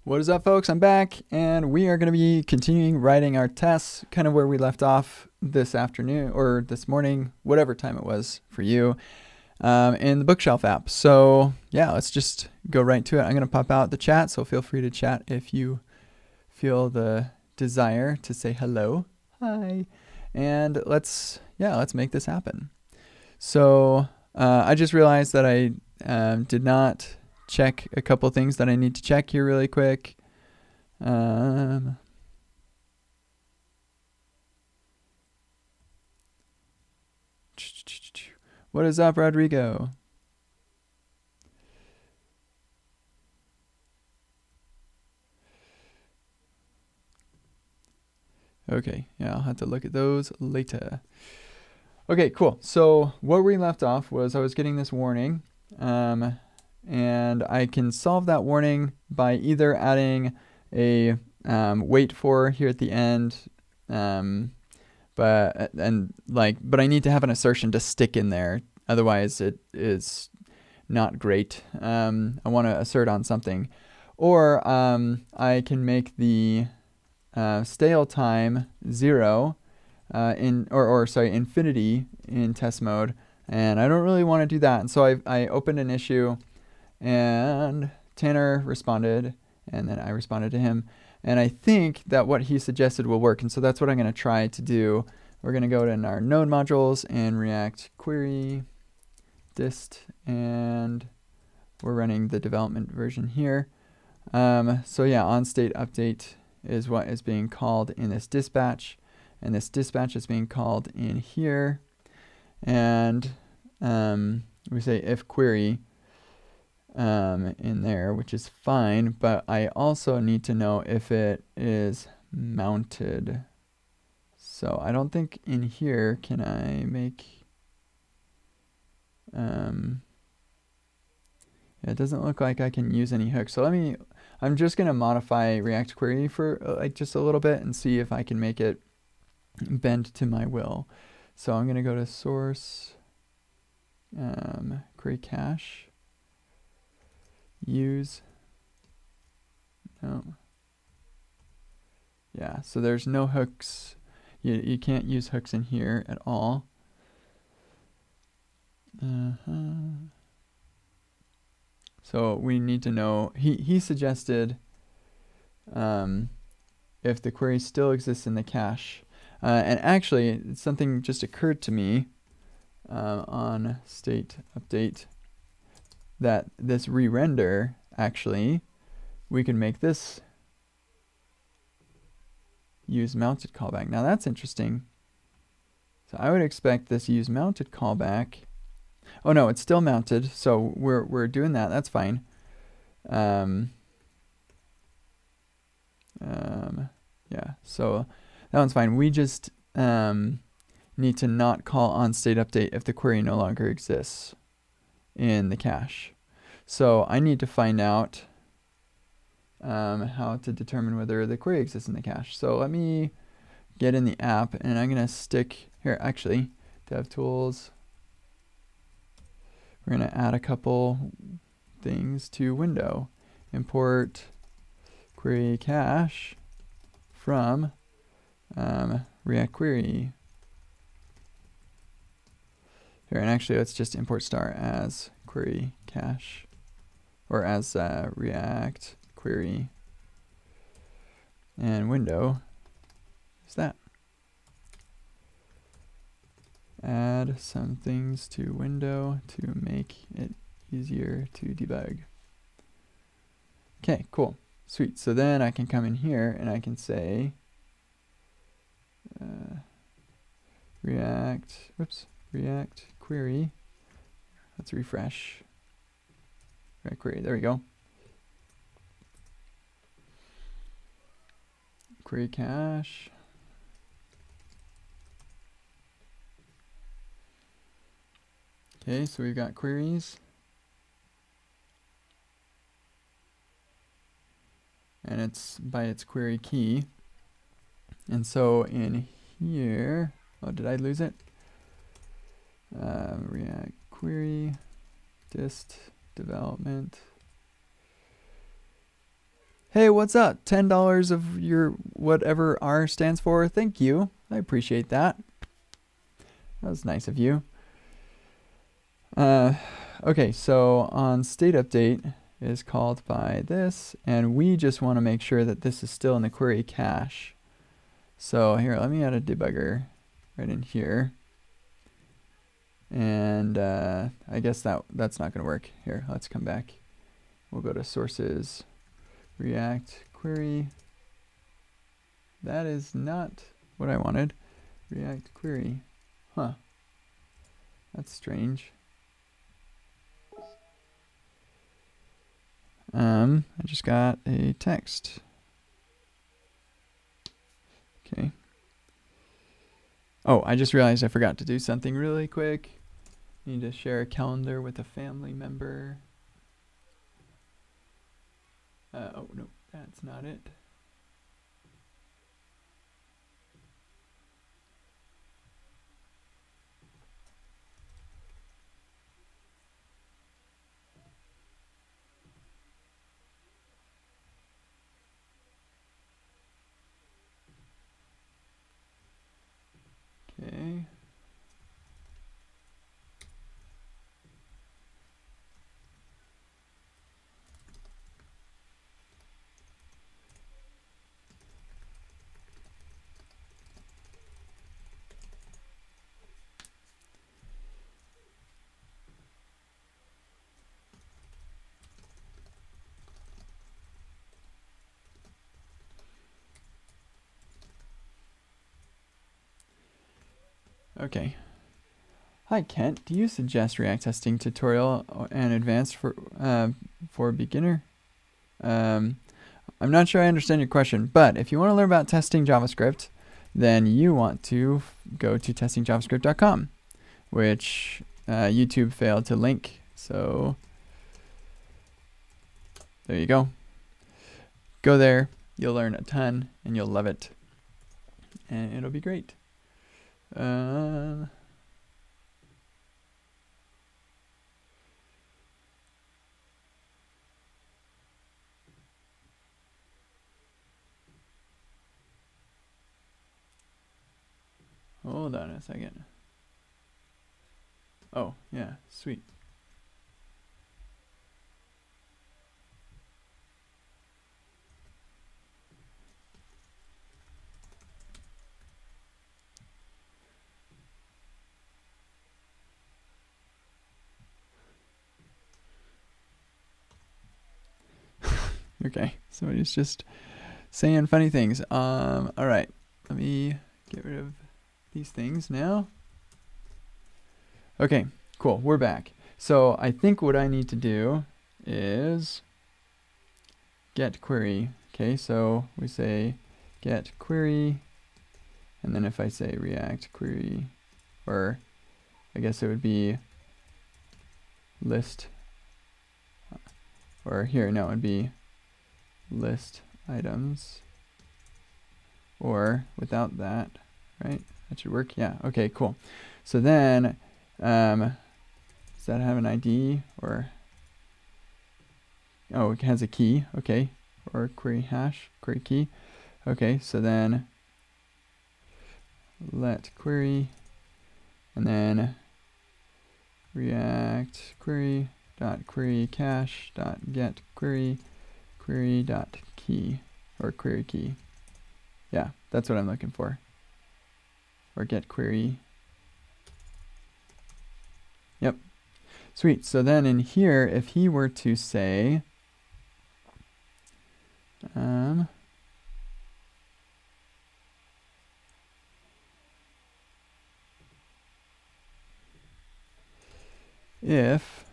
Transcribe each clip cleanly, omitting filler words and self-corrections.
What is up, folks? I'm back, and we are going to be continuing writing our tests, kind of where we left off this afternoon or this morning, whatever time it was for you, in the Bookshelf app. So yeah, let's just go right to it. I'm going to pop out the chat, so feel free to chat if you feel the desire to say hello. Hi. And let's make this happen. So I just realized that I did not check a couple things that I need to check here really quick. What is up, Rodrigo? Okay, yeah, I'll have to look at those later. Okay, cool. So where we left off was I was getting this warning, and I can solve that warning by either adding a wait for here at the end, but I need to have an assertion to stick in there. Otherwise, it is not great. I want to assert on something, or I can make the stale time 0 infinity in test mode, and I don't really want to do that. And so I opened an issue, and Tanner responded, and then I responded to him, and I think that what he suggested will work, and so that's what I'm going to try to do. We're going to go to our node modules and React query dist, and we're running the development version here. So yeah, on state update is what is being called in this dispatch, and this dispatch is being called in here, and we say if query in there, which is fine, but I also need to know if it is mounted. So I don't think in here can I make it doesn't look like I can use any hooks. So I'm just going to modify React query for like just a little bit and see if I can make it bend to my will. So I'm going to go to source, query cache, use, no. Yeah, so there's no hooks. You can't use hooks in here at all. So we need to know, he suggested if the query still exists in the cache. And actually, something just occurred to me on state update, that this re-render, actually, we can make this use mounted callback. Now that's interesting. So I would expect this use mounted callback. Oh no, it's still mounted, so we're doing that. That's fine. Yeah, so that one's fine. We just need to not call on state update if the query no longer exists in the cache. So I need to find out how to determine whether the query exists in the cache. So let me get in the app, and I'm going to stick here, actually, DevTools. We're going to add a couple things to window. Import query cache from React query. Here, and actually, let's just import star as query cache, or as React query, and window is that. Add some things to window to make it easier to debug. Okay, cool, sweet. So then I can come in here and I can say React query. Let's refresh. React query, there we go. Query cache. Okay, so we've got queries. And it's by its query key. And so in here, oh, did I lose it? React query, dist development. Hey, what's up? $10 of your whatever R stands for. Thank you. I appreciate that. That was nice of you. Okay, so on state update is called by this, and we just want to make sure that this is still in the query cache. So here, let me add a debugger right in here. And I guess that's not going to work. Here, let's come back. We'll go to sources, React query. That is not what I wanted. React query. Huh. That's strange. I just got a text. Okay. Oh, I just realized I forgot to do something really quick. Need to share a calendar with a family member. Oh, no, that's not it. Okay. Okay. Hi Kent, do you suggest React testing tutorial and advanced for beginner? I'm not sure I understand your question, but if you want to learn about testing JavaScript, then you want to go to testingjavascript.com, which YouTube failed to link. So there you go. Go there, you'll learn a ton, and you'll love it, and it'll be great. Hold on a second. Oh, yeah, sweet. Okay, somebody's just saying funny things. All right, let me get rid of these things now. Okay, cool, we're back. So I think what I need to do is get query. Okay, so we say get query, and then if I say React query, or I guess it would be list, or here, no, it'd be list items, or without that, right? That should work. Yeah, okay, cool. So then, does that have an ID, or, oh, it has a key, okay, or query hash, query key. Okay, so then let query, and then React query dot query cache dot get query query dot key, or query key. Yeah, that's what I'm looking for. Or get query. Yep. Sweet. So then in here, if he were to say, if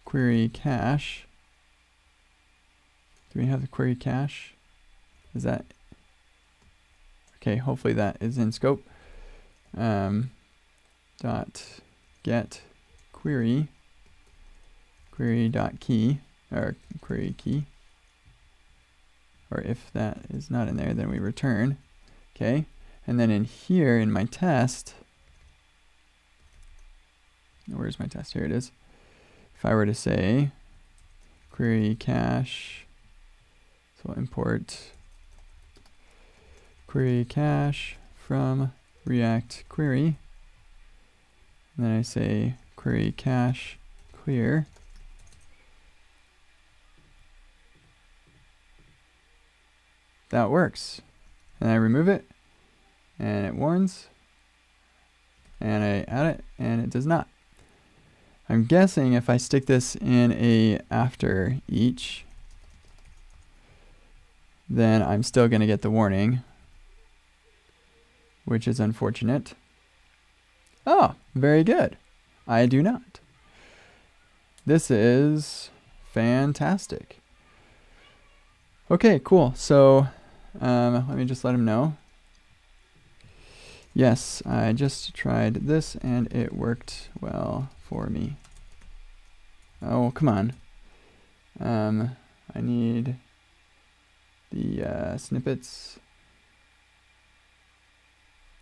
query cache, do we have the query cache? Is that, okay, hopefully that is in scope. Dot get query dot key, or query key, or if that is not in there, then we return. Okay, and then in here in my test, where's my test? Here it is. If I were to say query cache, So import query cache from React query. And then I say query cache clear. That works. And I remove it, and it warns. And I add it, and it does not. I'm guessing if I stick this in a after each, then I'm still going to get the warning, which is unfortunate. Oh, very good. I do not. This is fantastic. Okay, cool. So let me just let him know. Yes, I just tried this and it worked well for me. Oh, come on. I need the snippets.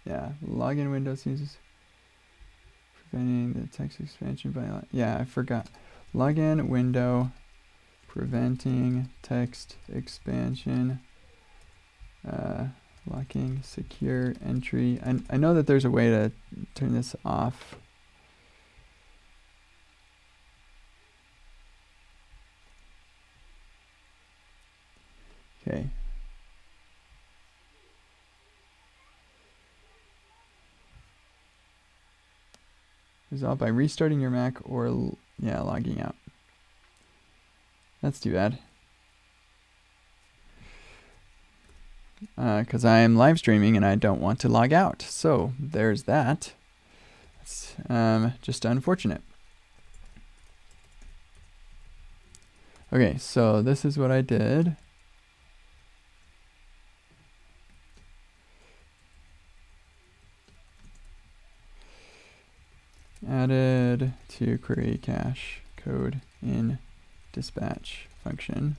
Yeah, login window uses preventing the text expansion by, yeah, I forgot. Login window preventing text expansion. Locking secure entry. I know that there's a way to turn this off. Okay. Resolve by restarting your Mac or, yeah, logging out. That's too bad. Because I am live streaming and I don't want to log out. So there's that. It's just unfortunate. Okay, so this is what I did. Added to query cache code in dispatch function.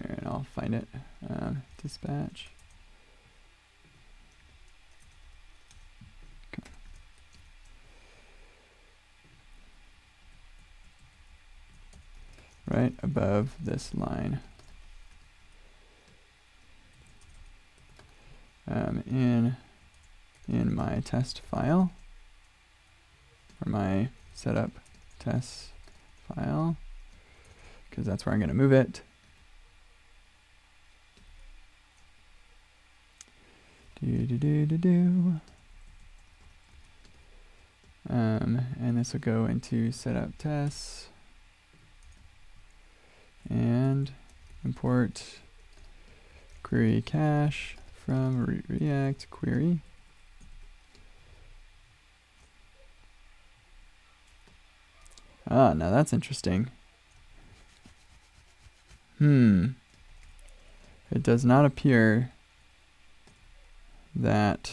Here, and I'll find it. Dispatch. Okay. Right above this line. In my test file, or my setup test file, because that's where I'm going to move it. And this will go into setup tests and import query cache from React query. Ah, now that's interesting. It does not appear that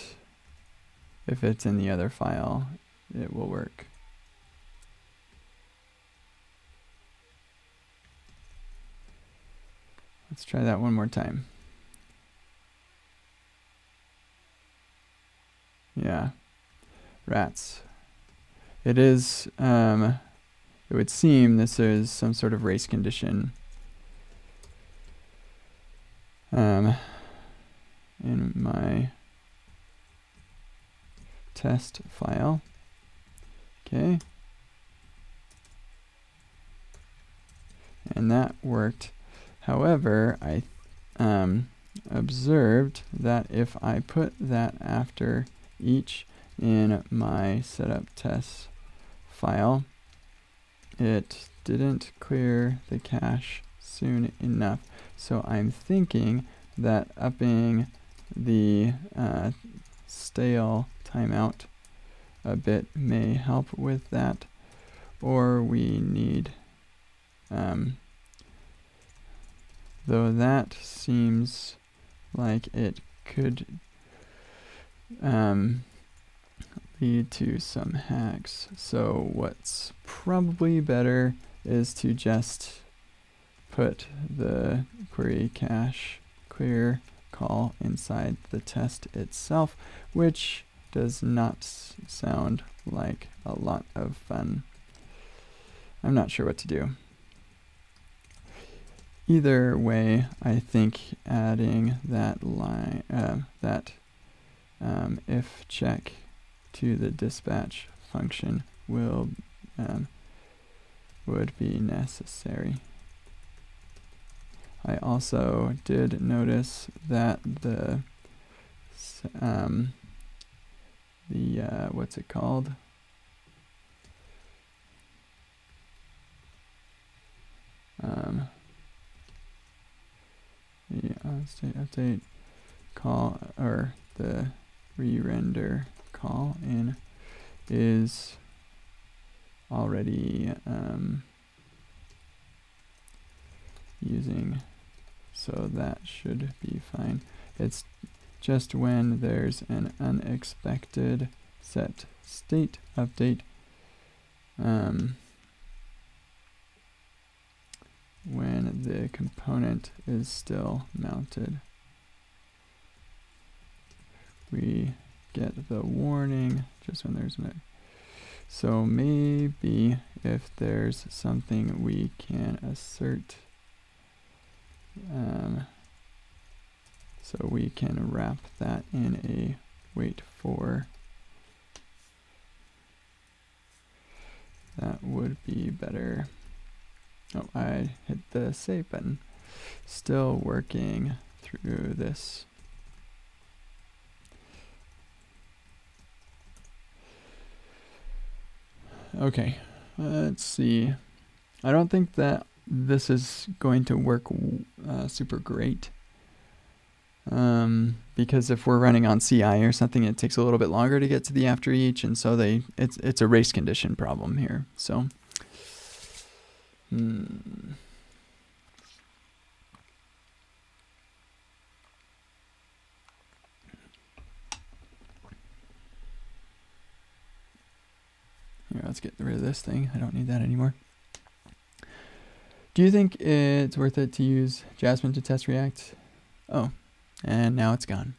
if it's in the other file, it will work. Let's try that one more time. Yeah, rats. It is, it would seem this is some sort of race condition. In my test file. Okay. And that worked. However, I observed that if I put that after each in my setup test file, it didn't clear the cache soon enough. So I'm thinking that upping the stale timeout a bit may help with that, or we need, though that seems like it could lead to some hacks. So what's probably better is to just put the query cache clear call inside the test itself, which does not sound like a lot of fun. I'm not sure what to do. Either way, I think adding that line, if check to the dispatch function would be necessary. I also did notice that the what's it called? The state update call, or the re-render call in, is already using, so that should be fine. It's just when there's an unexpected set state update, when the component is still mounted, we get the warning just when there's a. So maybe if there's something we can assert, so we can wrap that in a wait for, that would be better. Oh, I hit the save button. Still working through this. Okay, let's see. I don't think that this is going to work super great. Because if we're running on CI or something, it takes a little bit longer to get to the after each, and so it's a race condition problem here. So here, let's get rid of this thing. I don't need that anymore. Do you think it's worth it to use Jasmine to test React? Oh, and now it's gone.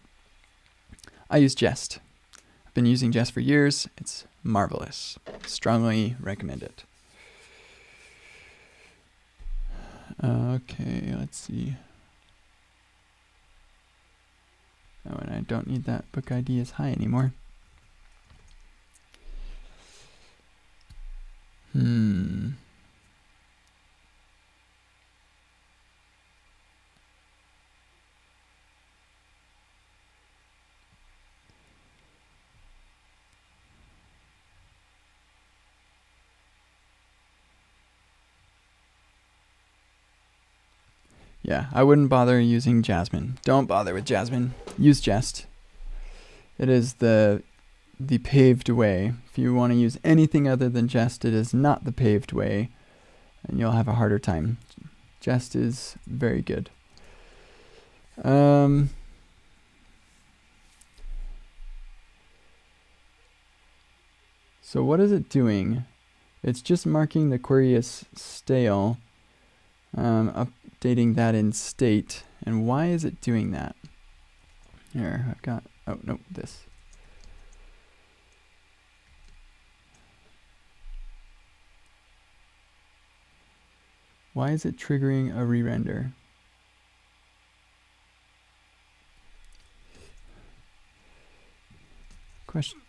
I use Jest. I've been using Jest for years. It's marvelous. Strongly recommend it. Okay, let's see. Oh, and I don't need that book ID is high anymore. Yeah, I wouldn't bother using Jasmine. Don't bother with Jasmine. Use Jest. It is the paved way. If you want to use anything other than Jest, it is not the paved way, and you'll have a harder time. Jest is very good. So what is it doing? It's just marking the query as stale, updating that in state. And why is it doing that? Here, I've got, oh, no, this. Why is it triggering a re-render? Question,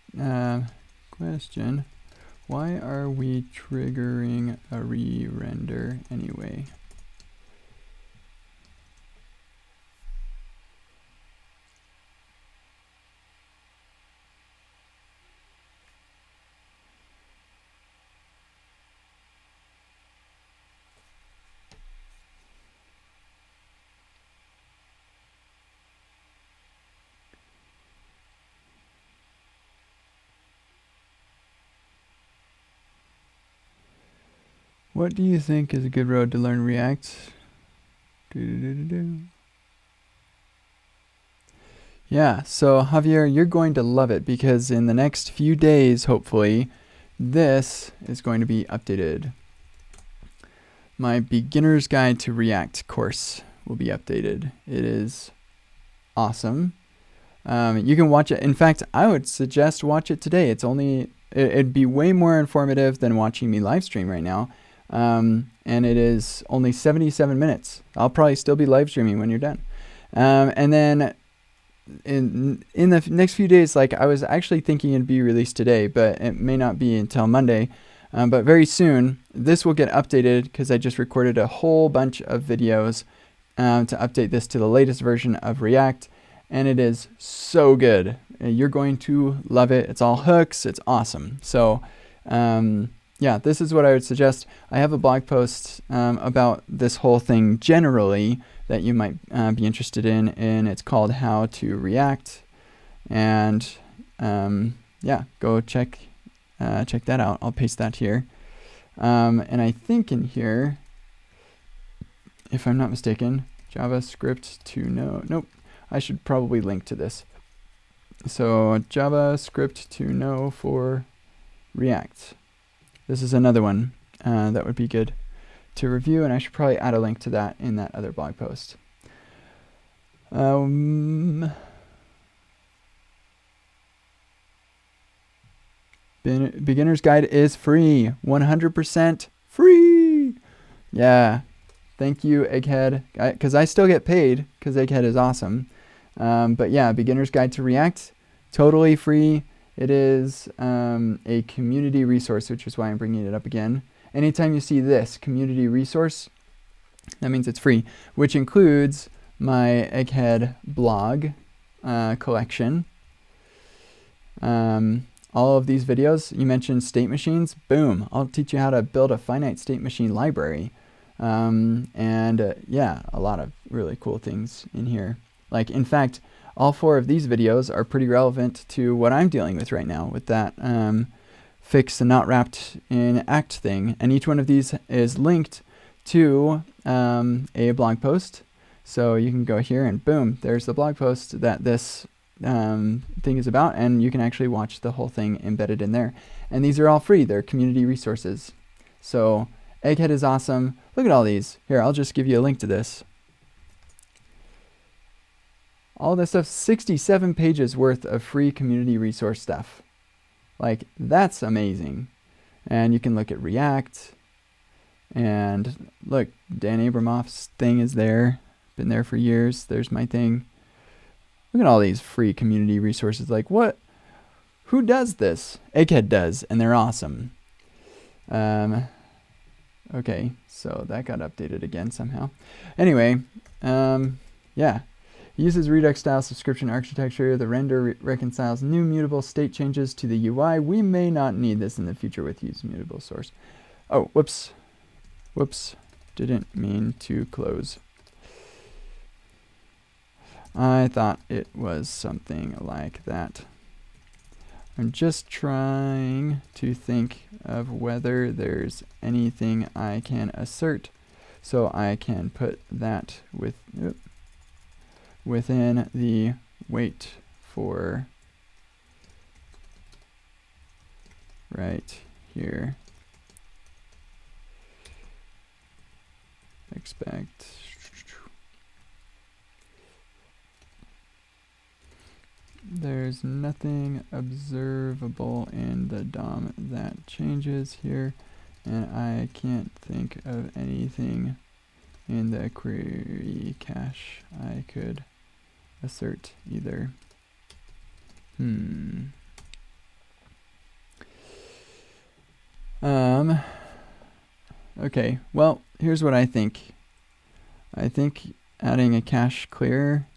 why are we triggering a re-render anyway? What do you think is a good road to learn React? Yeah, so Javier, you're going to love it because in the next few days, hopefully, this is going to be updated. My beginner's guide to React course will be updated. It is awesome. You can watch it. In fact, I would suggest watch it today. It'd be way more informative than watching me live stream right now. And it is only 77 minutes. I'll probably still be live streaming when you're done. And then in the next few days, like I was actually thinking it'd be released today, but it may not be until Monday. But very soon, this will get updated because I just recorded a whole bunch of videos to update this to the latest version of React. And it is so good. You're going to love it. It's all hooks. It's awesome. So, yeah, this is what I would suggest. I have a blog post about this whole thing generally that you might be interested in, and it's called How to React. And yeah, go check that out. I'll paste that here. And I think in here, if I'm not mistaken, JavaScript to know. Nope. I should probably link to this. So JavaScript to know for React. This is another one that would be good to review, and I should probably add a link to that in that other blog post. Beginner's Guide is free, 100% free. Yeah, thank you, Egghead, because I still get paid because Egghead is awesome. But yeah, Beginner's Guide to React, totally free. It is a community resource, which is why I'm bringing it up again. Anytime you see this, community resource, that means it's free, which includes my Egghead blog collection. All of these videos, you mentioned state machines, boom, I'll teach you how to build a finite state machine library. Yeah, a lot of really cool things in here. Like, in fact, all 4 of these videos are pretty relevant to what I'm dealing with right now with that fix the not wrapped in act thing. And each one of these is linked to a blog post. So you can go here and boom, there's the blog post that this thing is about, and you can actually watch the whole thing embedded in there. And these are all free. They're community resources. So Egghead is awesome. Look at all these. Here, I'll just give you a link to this. All this stuff, 67 pages worth of free community resource stuff. Like, that's amazing. And you can look at React. And look, Dan Abramoff's thing is there. Been there for years. There's my thing. Look at all these free community resources. Like, what? Who does this? Egghead does, and they're awesome. Okay, so that got updated again somehow. Anyway, yeah. It uses Redux-style subscription architecture. The render reconciles new mutable state changes to the UI. We may not need this in the future with use mutable source. Oh, whoops. Whoops. Didn't mean to close. I thought it was something like that. I'm just trying to think of whether there's anything I can assert so I can put that within the wait for right here. Expect. There's nothing observable in the DOM that changes here, and I can't think of anything in the query cache I could assert either. Okay, well, here's what I think. I think adding a cache clear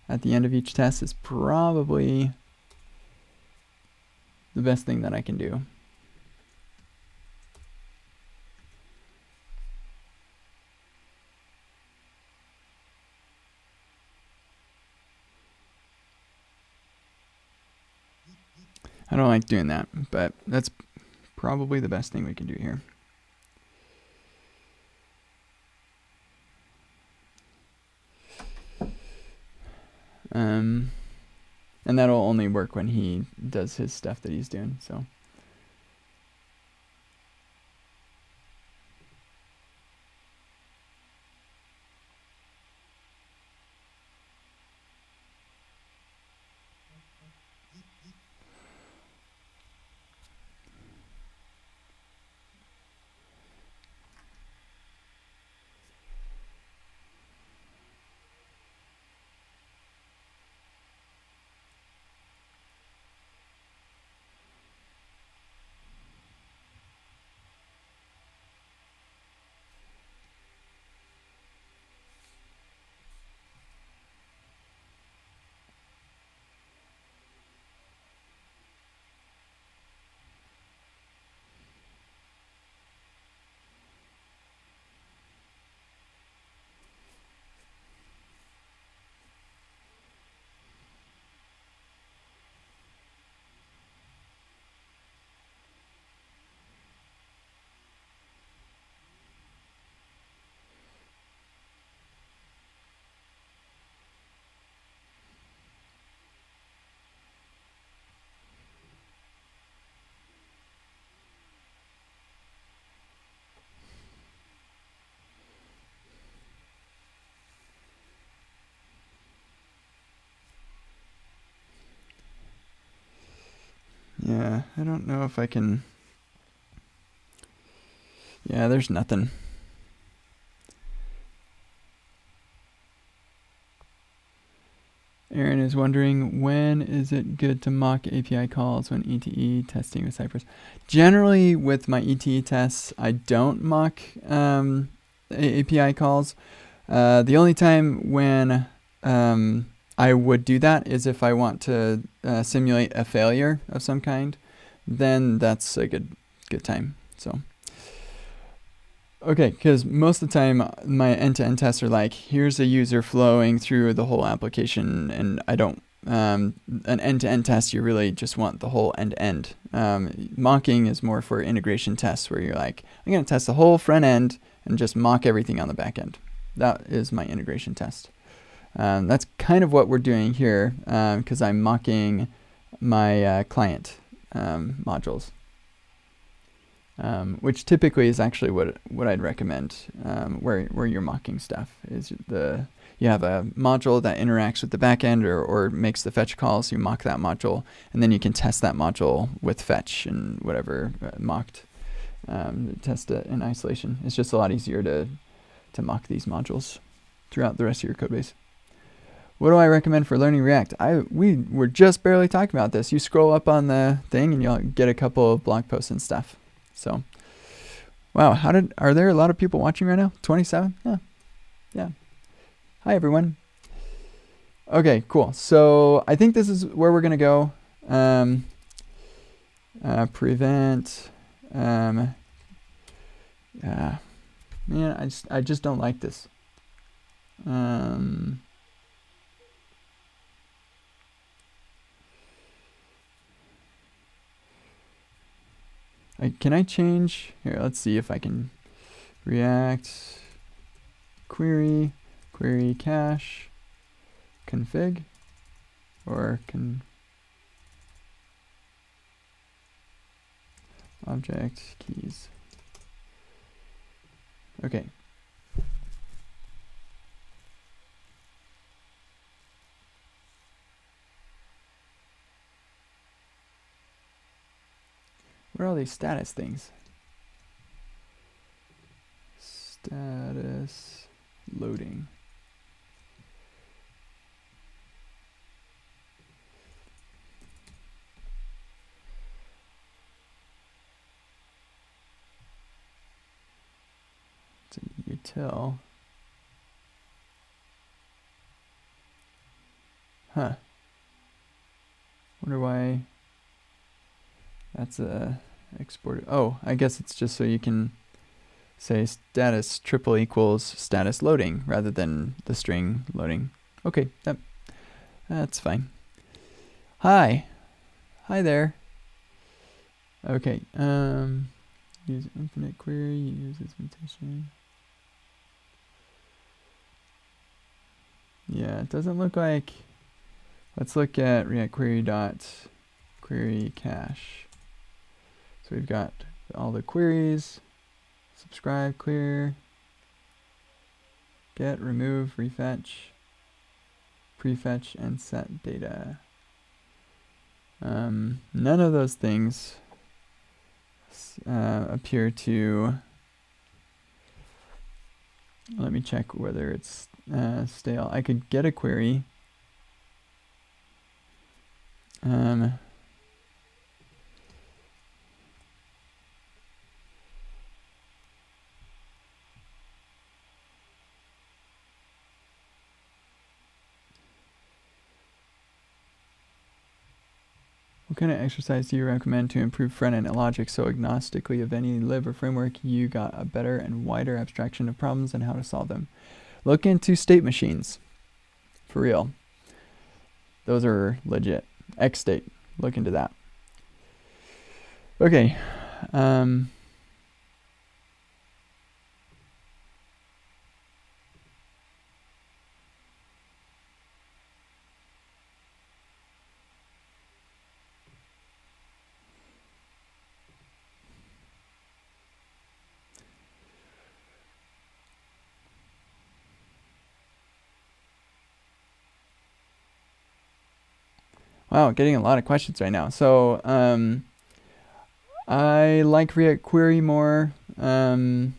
at the end of each test is probably the best thing that I can do. I don't like doing that, but that's probably the best thing we can do here. And that'll only work when he does his stuff that he's doing, so. Yeah, I don't know if I can. Yeah, there's nothing. Aaron is wondering, when is it good to mock API calls when ETE testing with Cypress? Generally, with my ETE tests, I don't mock API calls. The only time when I would do that is if I want to simulate a failure of some kind. Then that's a good time. So. Okay, because most of the time my end-to-end tests are like, here's a user flowing through the whole application, and I don't, an end-to-end test, you really just want the whole end-to-end. Mocking is more for integration tests where you're like, I'm going to test the whole front end and just mock everything on the back end. That is my integration test. That's kind of what we're doing here because I'm mocking my client modules. Which typically is actually what I'd recommend, where you're mocking stuff is you have a module that interacts with the backend or makes the fetch calls. You mock that module, and then you can test that module with fetch and whatever mocked. Test it in isolation. It's just a lot easier to mock these modules throughout the rest of your code base. What do I recommend for learning React? We were just barely talking about this. You scroll up on the thing and you'll get a couple of blog posts and stuff. So, wow, are there a lot of people watching right now? 27? Yeah. Hi, everyone. Okay, cool. So I think this is where we're going to go. Prevent. Man, I just don't like this. Can I change? Here, let's see if I can. React query cache config or object keys. Okay. What are all these status things? Status loading. It's a util. Huh. Wonder why that's a exported. Oh, I guess it's just so you can say status triple equals status loading rather than the string loading. Okay, that's fine. Hi there. Okay, use infinite query, use indentation. Yeah, it doesn't look like. Let's look at React query dot query cache. So we've got all the queries, subscribe, clear, get, remove, refetch, prefetch, and set data. None of those things appear to. Let me check whether it's stale. I could get a query. What kind of exercise do you recommend to improve front-end logic so agnostically of any lib or framework you got a better and wider abstraction of problems and how to solve them? Look into state machines. For real. Those are legit. XState. Look into that. Okay. Wow, getting a lot of questions right now. So I like React Query more. I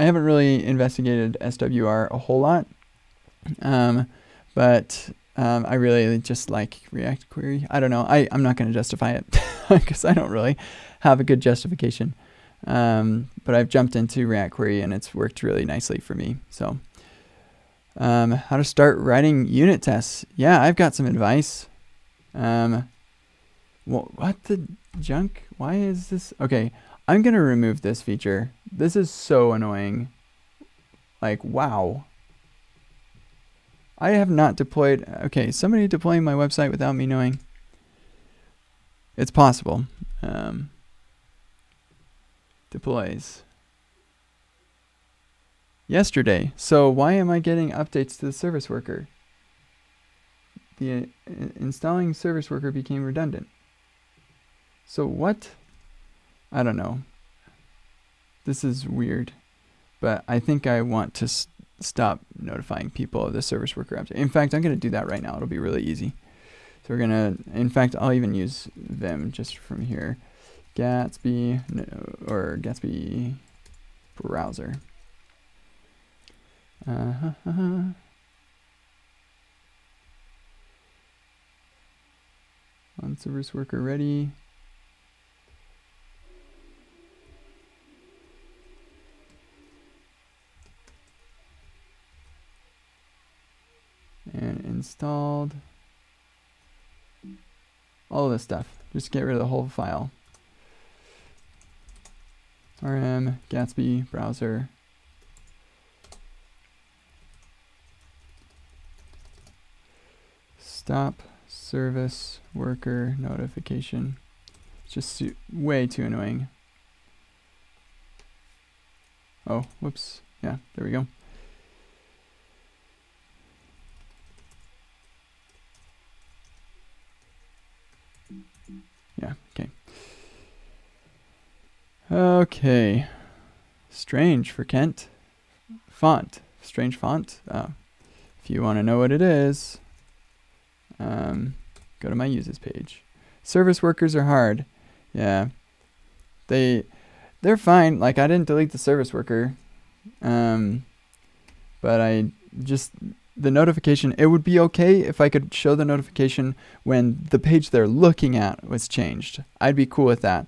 haven't really investigated SWR a whole lot, but I really just like React Query. I don't know. I'm not going to justify it because I don't really have a good justification. But I've jumped into React Query and it's worked really nicely for me. So how to start writing unit tests. Yeah, I've got some advice. What the junk? Why is this? Okay, I'm going to remove this feature. This is so annoying. Like, wow. I have not deployed. Okay, somebody deploying my website without me knowing. It's possible. Deploys. Yesterday. So why am I getting updates to the service worker? The installing service worker became redundant. So what? I don't know. This is weird. But I think I want to stop notifying people of the service worker update. In fact, I'm going to do that right now. It'll be really easy. So we're going to, in fact, I'll even use Vim just from here. Gatsby, or Gatsby browser. On service worker ready. And installed. All of this stuff. Just get rid of the whole file. RM, Gatsby, browser. Stop service worker notification. It's just way too annoying. Oh, whoops. Yeah, there we go. Yeah, okay. Okay. Strange for Kent. Font. Strange font. If you want to know what it is, go to my uses page. Service workers are hard. Yeah. They're fine. Like, I didn't delete the service worker. But I just, the notification, it would be okay if I could show the notification when the page they're looking at was changed. I'd be cool with that.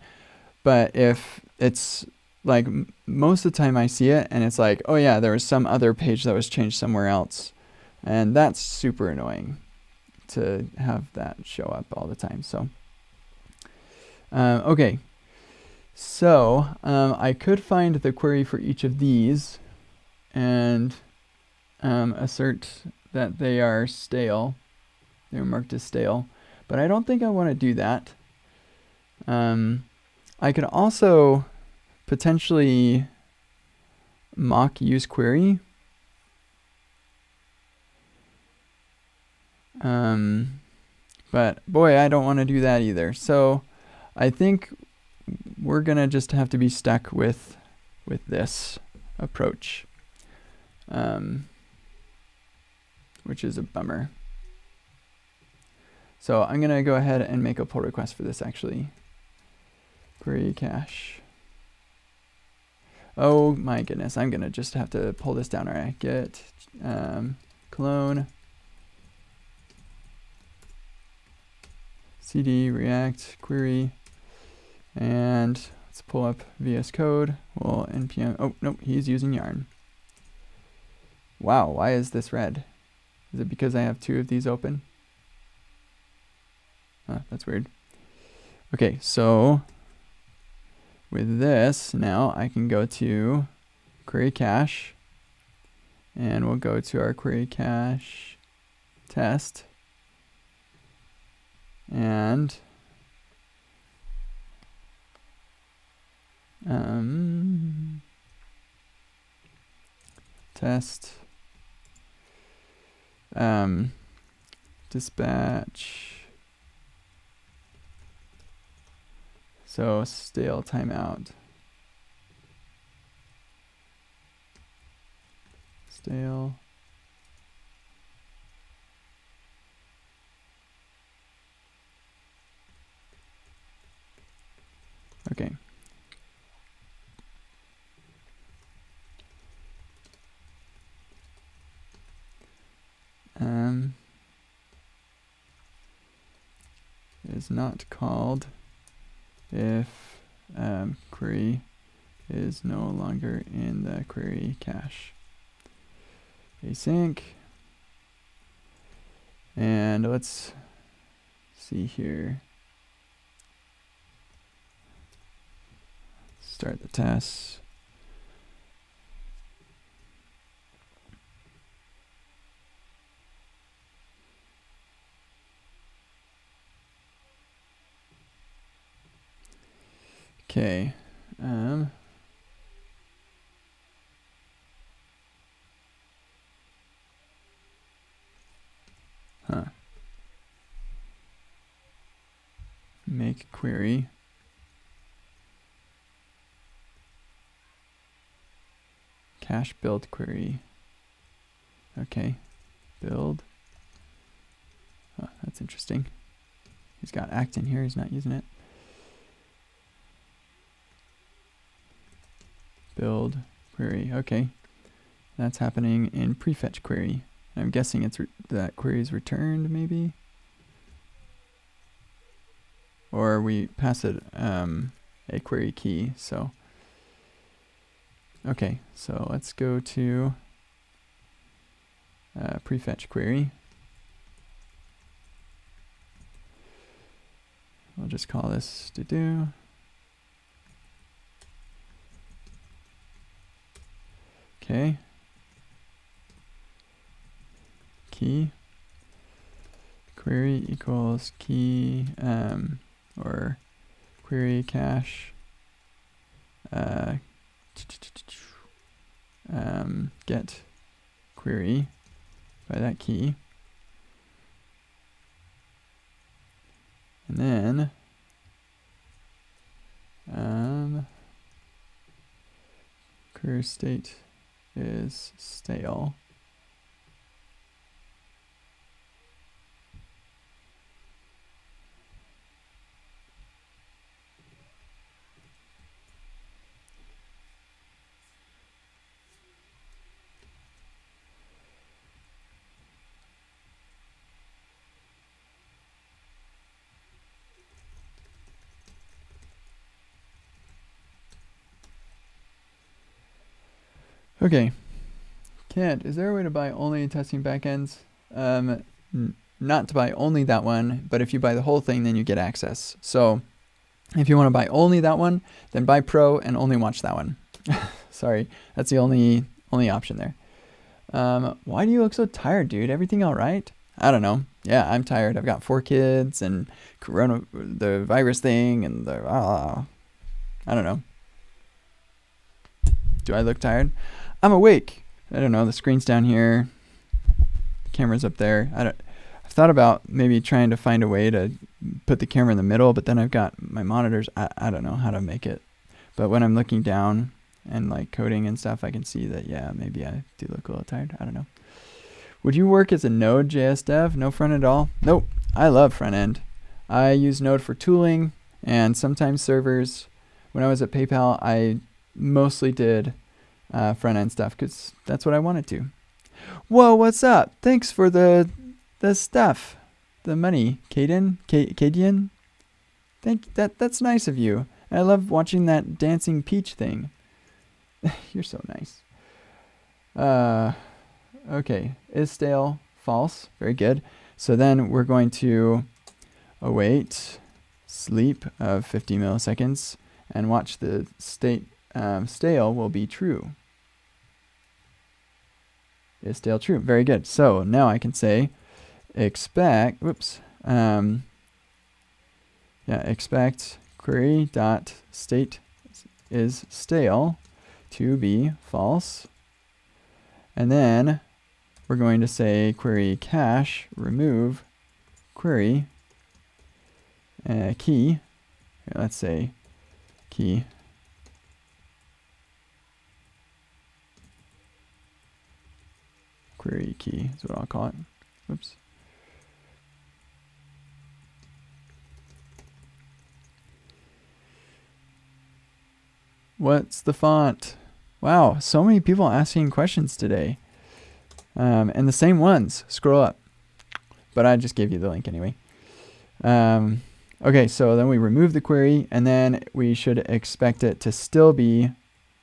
But if it's like most of the time I see it and it's like, oh yeah, there was some other page that was changed somewhere else. And that's super annoying to have that show up all the time. So, okay. So I could find the query for each of these and assert that they are stale. They're marked as stale. But I don't think I want to do that. I could also potentially mock use query. But boy, I don't want to do that either. So I think we're going to just have to be stuck with this approach, which is a bummer. So I'm going to go ahead and make a pull request for this actually. Query cache. Oh my goodness, I'm going to just have to pull this down. All right, get clone cd react query, and let's pull up VS Code. We'll npm. Oh nope, he's using yarn. Wow, why is this red? Is it because I have two of these open? That's weird. Okay, so with this, now I can go to query cache, and we'll go to our query cache test, and test dispatch. So stale timeout. Stale Okay. Is not called if query is no longer in the query cache. Async. And let's see here. Start the test. Okay. Make query. Cache build query. Okay. Build. Oh, that's interesting. He's got act in here. He's not using it. Build query. Okay. That's happening in prefetch query. I'm guessing it's that query is returned, maybe? Or we pass it a query key. So, okay. So let's go to prefetch query. We'll just call this to do. Okay. Key. Query equals key or query cache get query by that key. And then query state is stale. Okay. Kent, is there a way to buy only testing backends? Not to buy only that one, but if you buy the whole thing, then you get access. So if you want to buy only that one, then buy Pro and only watch that one. Sorry, that's the only option there. Why do you look so tired, dude? Everything all right? I don't know. Yeah, I'm tired. I've got 4 kids and the virus thing and I don't know. Do I look tired? I'm awake. I don't know. The screen's down here. The camera's up there. I've thought about maybe trying to find a way to put the camera in the middle, but then I've got my monitors. I don't know how to make it. But when I'm looking down and like coding and stuff, I can see that, yeah, maybe I do look a little tired. I don't know. Would you work as a Node.js dev? No front end at all? Nope. I love front end. I use Node for tooling and sometimes servers. When I was at PayPal, I mostly did front end stuff because that's what I wanted to. Whoa, what's up? Thanks for the stuff, the money, Cadian. That's nice of you. I love watching that dancing peach thing. You're so nice. Okay, is stale false? Very good. So then we're going to await sleep of 50 milliseconds and watch the state stale will be true. Is stale true? Very good. So now I can say expect, expect query dot state is stale to be false. And then we're going to say query cache remove query key. Here, let's say key. Query key is what I'll call it. Oops. What's the font? Wow, so many people asking questions today. And the same ones. Scroll up. But I just gave you the link anyway. Okay, so then we remove the query, and then we should expect it to still be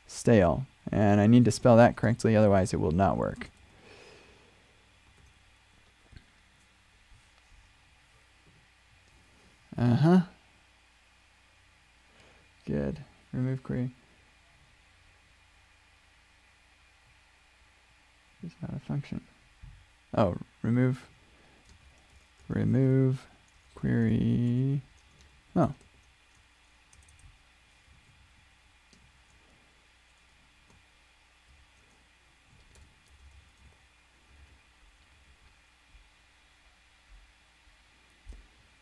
stale. And I need to spell that correctly, otherwise it will not work. Good. Remove query. It's not a function. Oh, remove query. Oh.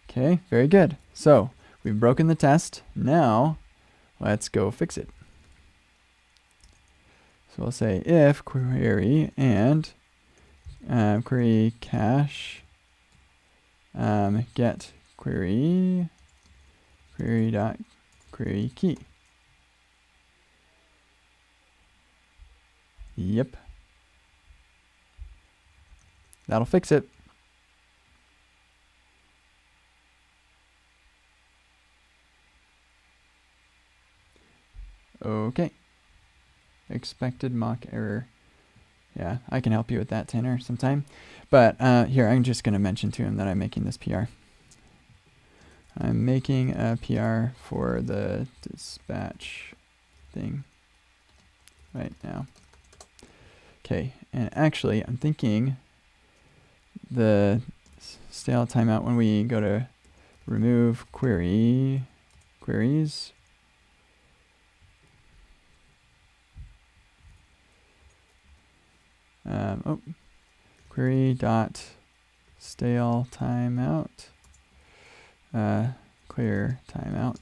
Okay, very good. So we've broken the test. Now let's go fix it. So we'll say if query and query cache get query dot query key. Yep. That'll fix it. Okay. Expected mock error. Yeah, I can help you with that, Tanner, sometime. But here, I'm just going to mention to him that I'm making this PR. I'm making a PR for the dispatch thing right now. Okay, and actually, I'm thinking the stale timeout when we go to remove queries. Query dot stale timeout, clear timeout,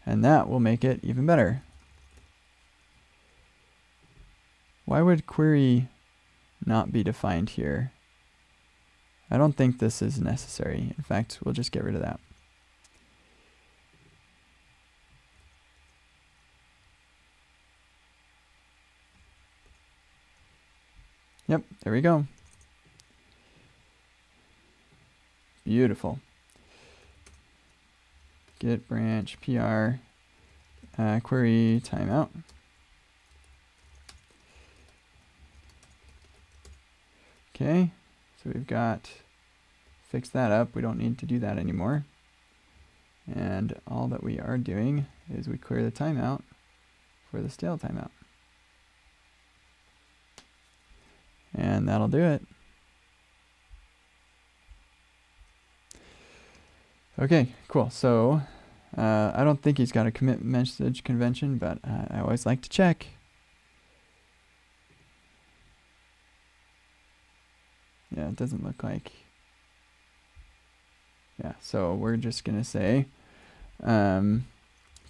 and that will make it even better. Why would query not be defined here? I don't think this is necessary. In fact, we'll just get rid of that. Yep, there we go. Beautiful. Get branch PR query timeout. Okay, so we've got fixed that up. We don't need to do that anymore. And all that we are doing is we clear the timeout for the stale timeout. And that'll do it. Okay, cool. So I don't think he's got a commit message convention, but I always like to check. Yeah, it doesn't look like. Yeah, so we're just going to say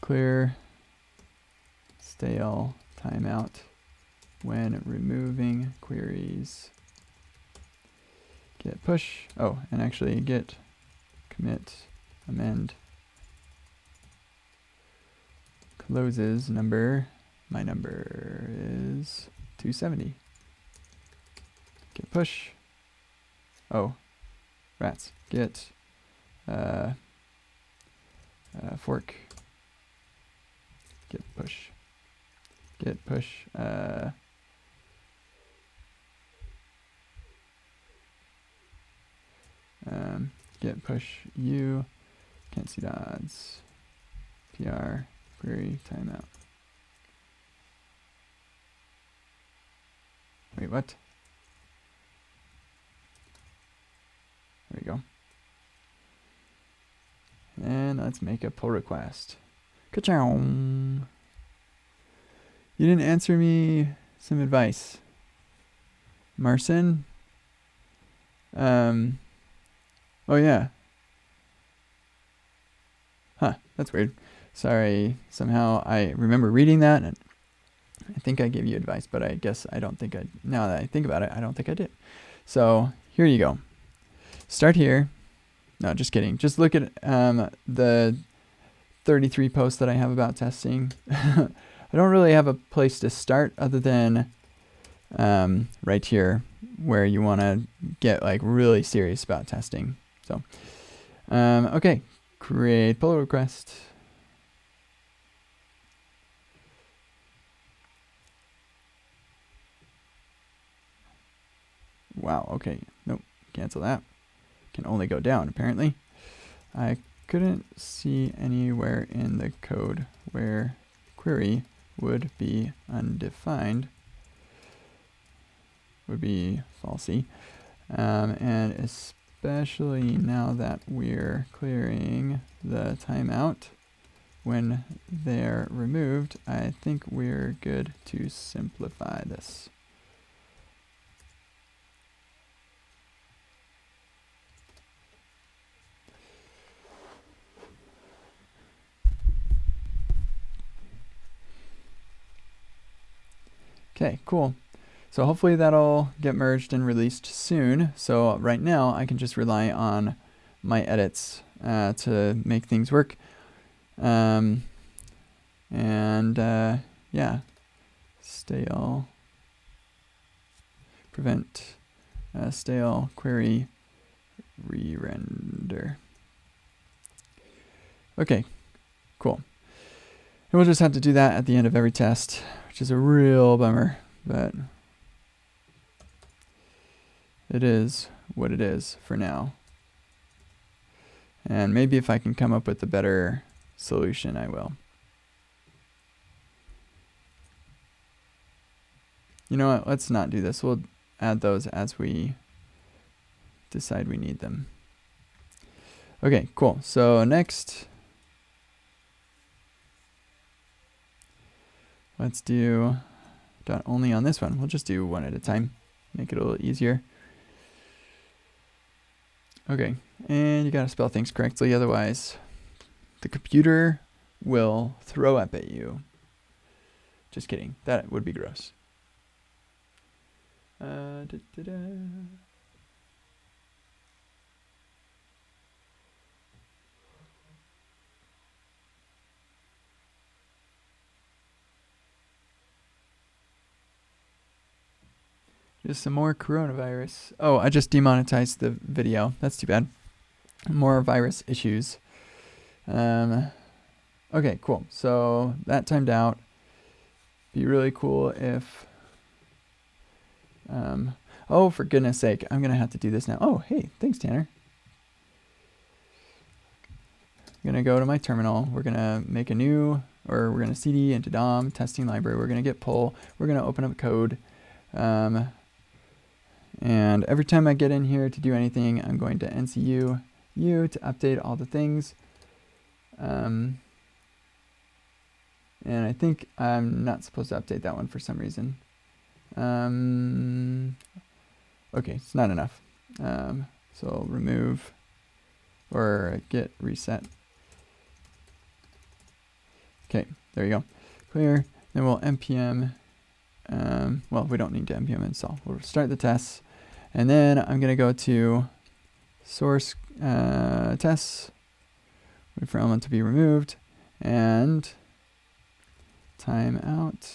clear stale timeout when removing queries. Get push. Oh, and actually get commit amend closes number. My number is 270. Get push. Oh, rats. Get fork. Get push. Get push. Get push u. Can't see the odds. PR query timeout. Wait, what? There we go. And let's make a pull request. Ka-chow! You didn't answer me some advice. Marcin? Oh yeah. Huh, that's weird. Sorry, somehow I remember reading that and I think I gave you advice, but I guess I don't think now that I think about it, I don't think I did. So here you go. Start here. No, just kidding. Just look at the 33 posts that I have about testing. I don't really have a place to start other than right here where you want to get like really serious about testing. So, okay, create pull request. Wow, okay, nope, cancel that. Can only go down apparently. I couldn't see anywhere in the code where query would be undefined, would be falsy, and especially now that we're clearing the timeout when they're removed, I think we're good to simplify this. Okay, cool. So hopefully that'll get merged and released soon. So right now I can just rely on my edits to make things work. Yeah, stale, prevent stale query re-render. Okay, cool. And we'll just have to do that at the end of every test, which is a real bummer, but it is what it is for now. And maybe if I can come up with a better solution, I will. You know what? Let's not do this. We'll add those as we decide we need them. Okay, cool. So next, let's do dot only on this one. We'll just do one at a time. Make it a little easier. Okay, and you gotta spell things correctly, otherwise the computer will throw up at you. Just kidding. That would be gross. Just some more coronavirus. Oh, I just demonetized the video. That's too bad. More virus issues. Okay, cool. So that timed out. Be really cool if... oh, for goodness sake, I'm going to have to do this now. Oh, hey, thanks, Tanner. I'm going to go to my terminal. We're going to make a new, or we're going to cd into DOM testing library. We're going to get pull. We're going to open up code. And every time I get in here to do anything, I'm going to NCU U to update all the things. And I think I'm not supposed to update that one for some reason. Okay, it's not enough. So I'll remove or get reset. Okay, there you go. Clear. Then we'll npm. Well, we don't need to npm install. We'll start the tests. And then I'm going to go to source tests. Wait for element to be removed. And timeout.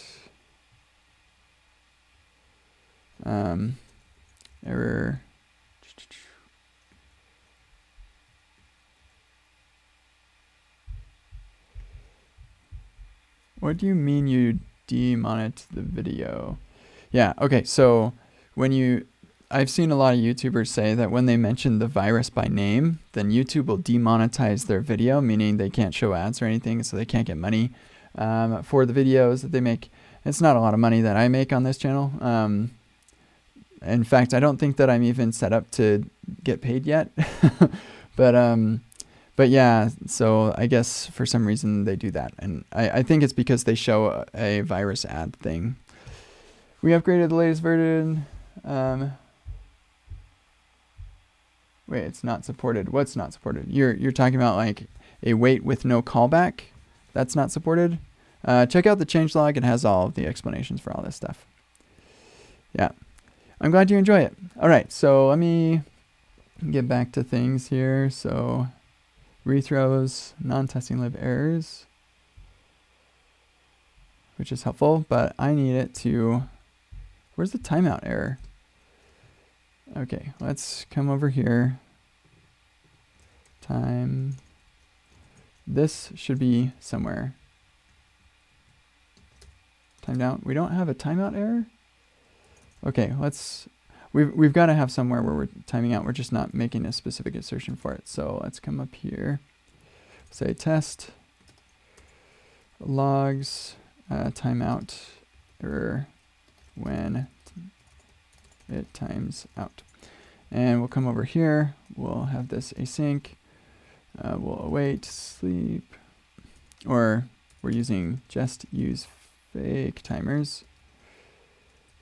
Error. What do you mean you demonet the video? Yeah, okay, so when I've seen a lot of YouTubers say that when they mention the virus by name, then YouTube will demonetize their video, meaning they can't show ads or anything, so they can't get money for the videos that they make. It's not a lot of money that I make on this channel. In fact, I don't think that I'm even set up to get paid yet. But yeah, so I guess for some reason they do that. And I think it's because they show a virus ad thing. We upgraded the latest version. Wait, it's not supported. What's not supported? You're talking about like a wait with no callback? That's not supported? Check out the changelog. It has all of the explanations for all this stuff. Yeah. I'm glad you enjoy it. All right, so let me get back to things here. So rethrows non-testing lib errors, which is helpful, but I need it to, where's the timeout error? Okay, let's come over here. This should be somewhere. Timed out. We don't have a timeout error? Okay, we've got to have somewhere where we're timing out. We're just not making a specific assertion for it. So let's come up here, say test logs timeout error when it times out. And we'll come over here. We'll have this async. We'll await sleep, or we're using just use fake timers.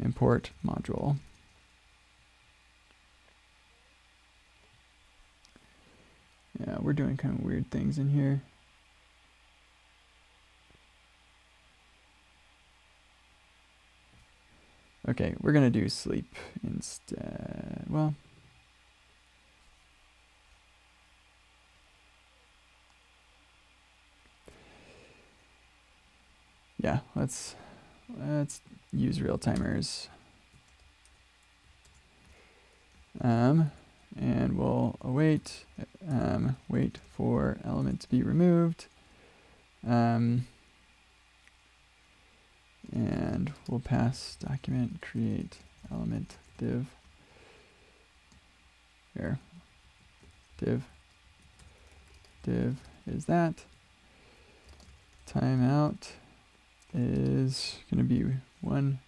Import module. Yeah, we're doing kind of weird things in here. Okay, we're gonna do sleep instead. Well, yeah, let's use real timers. And we'll await, wait for element to be removed. And we'll pass document create element div. Here, div is that. Timeout is going to be 1.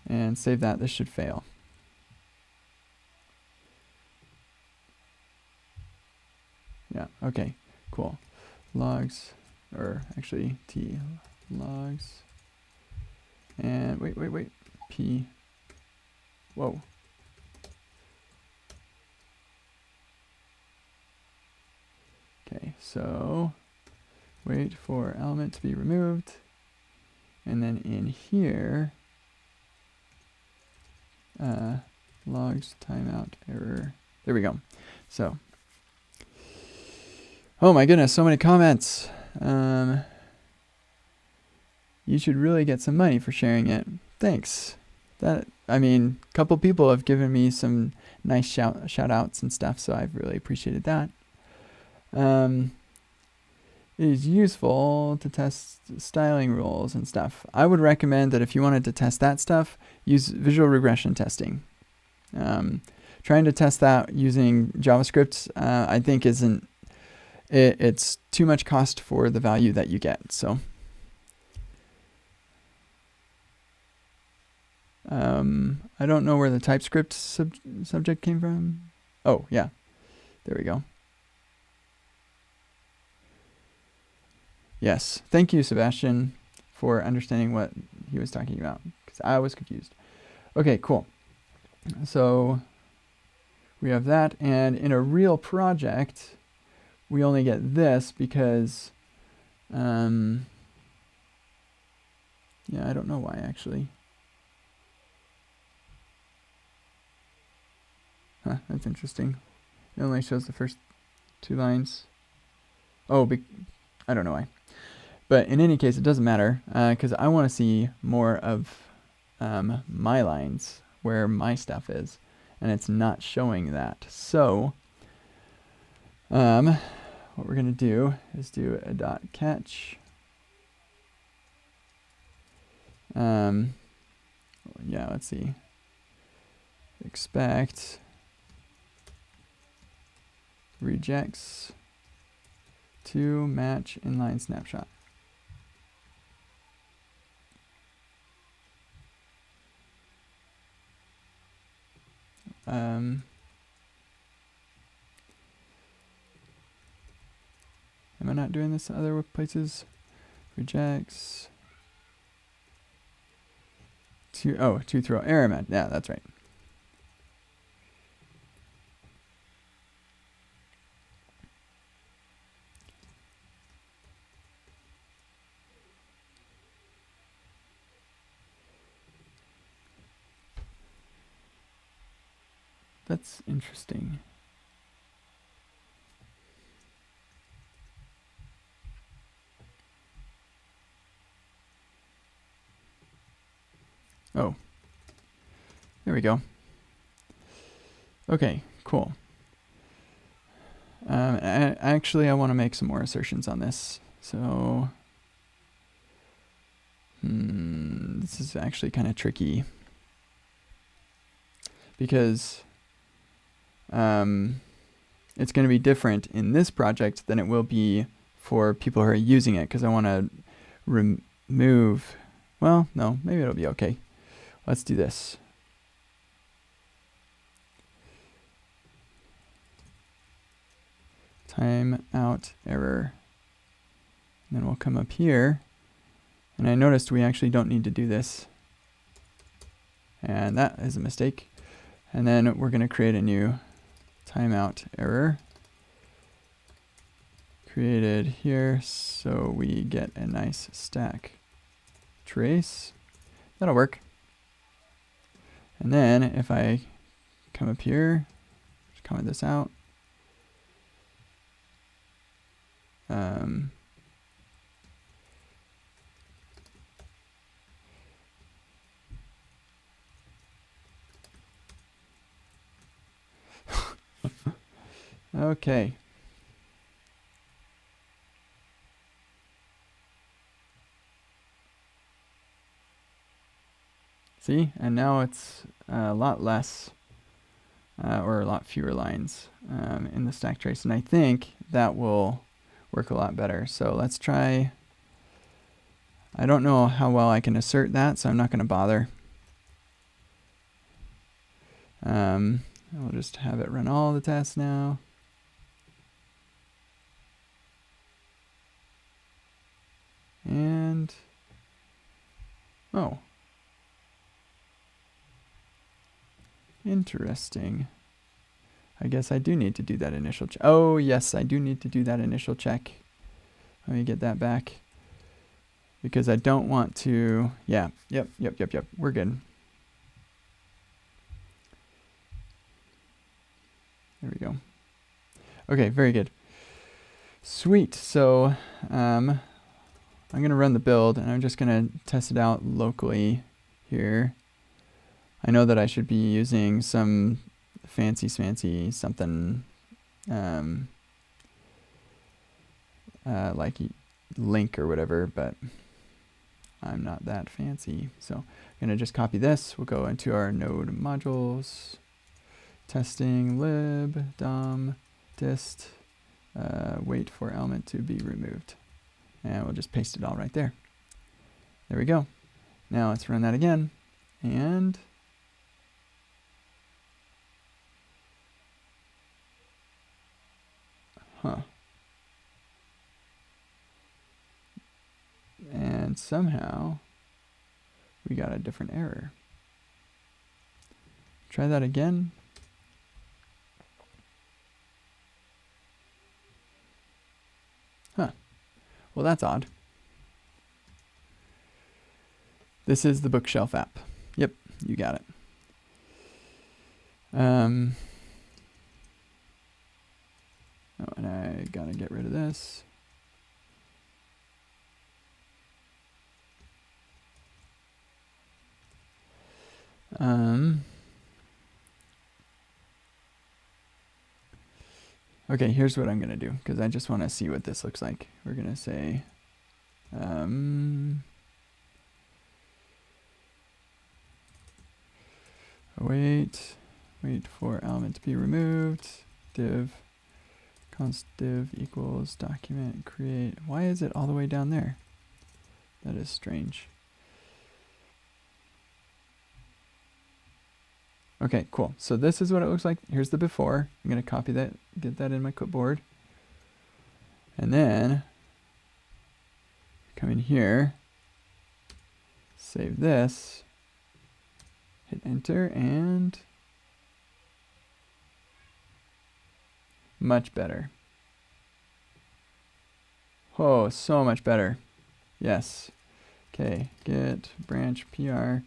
And save that. This should fail. Yeah, okay, cool. Logs, or actually t logs. And wait, p. Whoa. Okay, so wait for element to be removed. And then in here, logs timeout error. There we go. So, oh my goodness, so many comments. You should really get some money for sharing it. Thanks. I mean, a couple people have given me some nice shout outs and stuff, so I've really appreciated that. It is useful to test styling rules and stuff. I would recommend that if you wanted to test that stuff, use visual regression testing. Trying to test that using JavaScript, I think it's too much cost for the value that you get. So, I don't know where the TypeScript subject came from. Oh, yeah, there we go. Yes, thank you, Sebastian, for understanding what he was talking about, because I was confused. Okay, cool. So we have that, and in a real project, we only get this because, yeah, I don't know why, actually. Huh, that's interesting. It only shows the first 2 lines. Oh, I don't know why. But in any case, it doesn't matter, because I want to see more of my lines, where my stuff is, and it's not showing that. So what we're going to do is do a dot catch. Yeah, let's see. Expect rejects to match inline snapshot. Am I not doing this in other places? Rejects to throw error message. Yeah, that's right. That's interesting. Oh, there we go. Okay, cool. Actually, I want to make some more assertions on this. So, this is actually kind of tricky because it's going to be different in this project than it will be for people who are using it, because I want to remove, well, no, maybe it'll be okay. Let's do this. Timeout error. And then we'll come up here, and I noticed we actually don't need to do this. And that is a mistake. And then we're going to create a new timeout error created here, so we get a nice stack trace. That'll work. And then if I come up here, just comment this out. Okay. See, and now it's a lot less, or a lot fewer lines in the stack trace, and I think that will work a lot better. So let's try. I don't know how well I can assert that, so I'm not going to bother. I'll just have it run all the tests now. And, oh, interesting. I guess I do need to do that initial check. Oh, yes, I do need to do that initial check. Let me get that back. Because I don't want to, yeah, yep, we're good. There we go. Okay, very good. Sweet, so I'm going to run the build, and I'm just going to test it out locally here. I know that I should be using some fancy something like link or whatever, but I'm not that fancy. So I'm going to just copy this. We'll go into our node modules, testing lib dom dist, wait for element to be removed. And we'll just paste it all right there. There we go. Now let's run that again. And and somehow we got a different error. Try that again. Well, that's odd. This is the bookshelf app. Yep, you got it. Oh, and I gotta get rid of this. Okay, here's what I'm going to do, because I just want to see what this looks like. We're going to say, wait for element to be removed, div, const div equals document create. Why is it all the way down there? That is strange. Okay, cool. So this is what it looks like. Here's the before. I'm going to copy that, get that in my clipboard. And then come in here, save this, hit enter, and much better. Oh, so much better. Yes. Okay, git branch pr,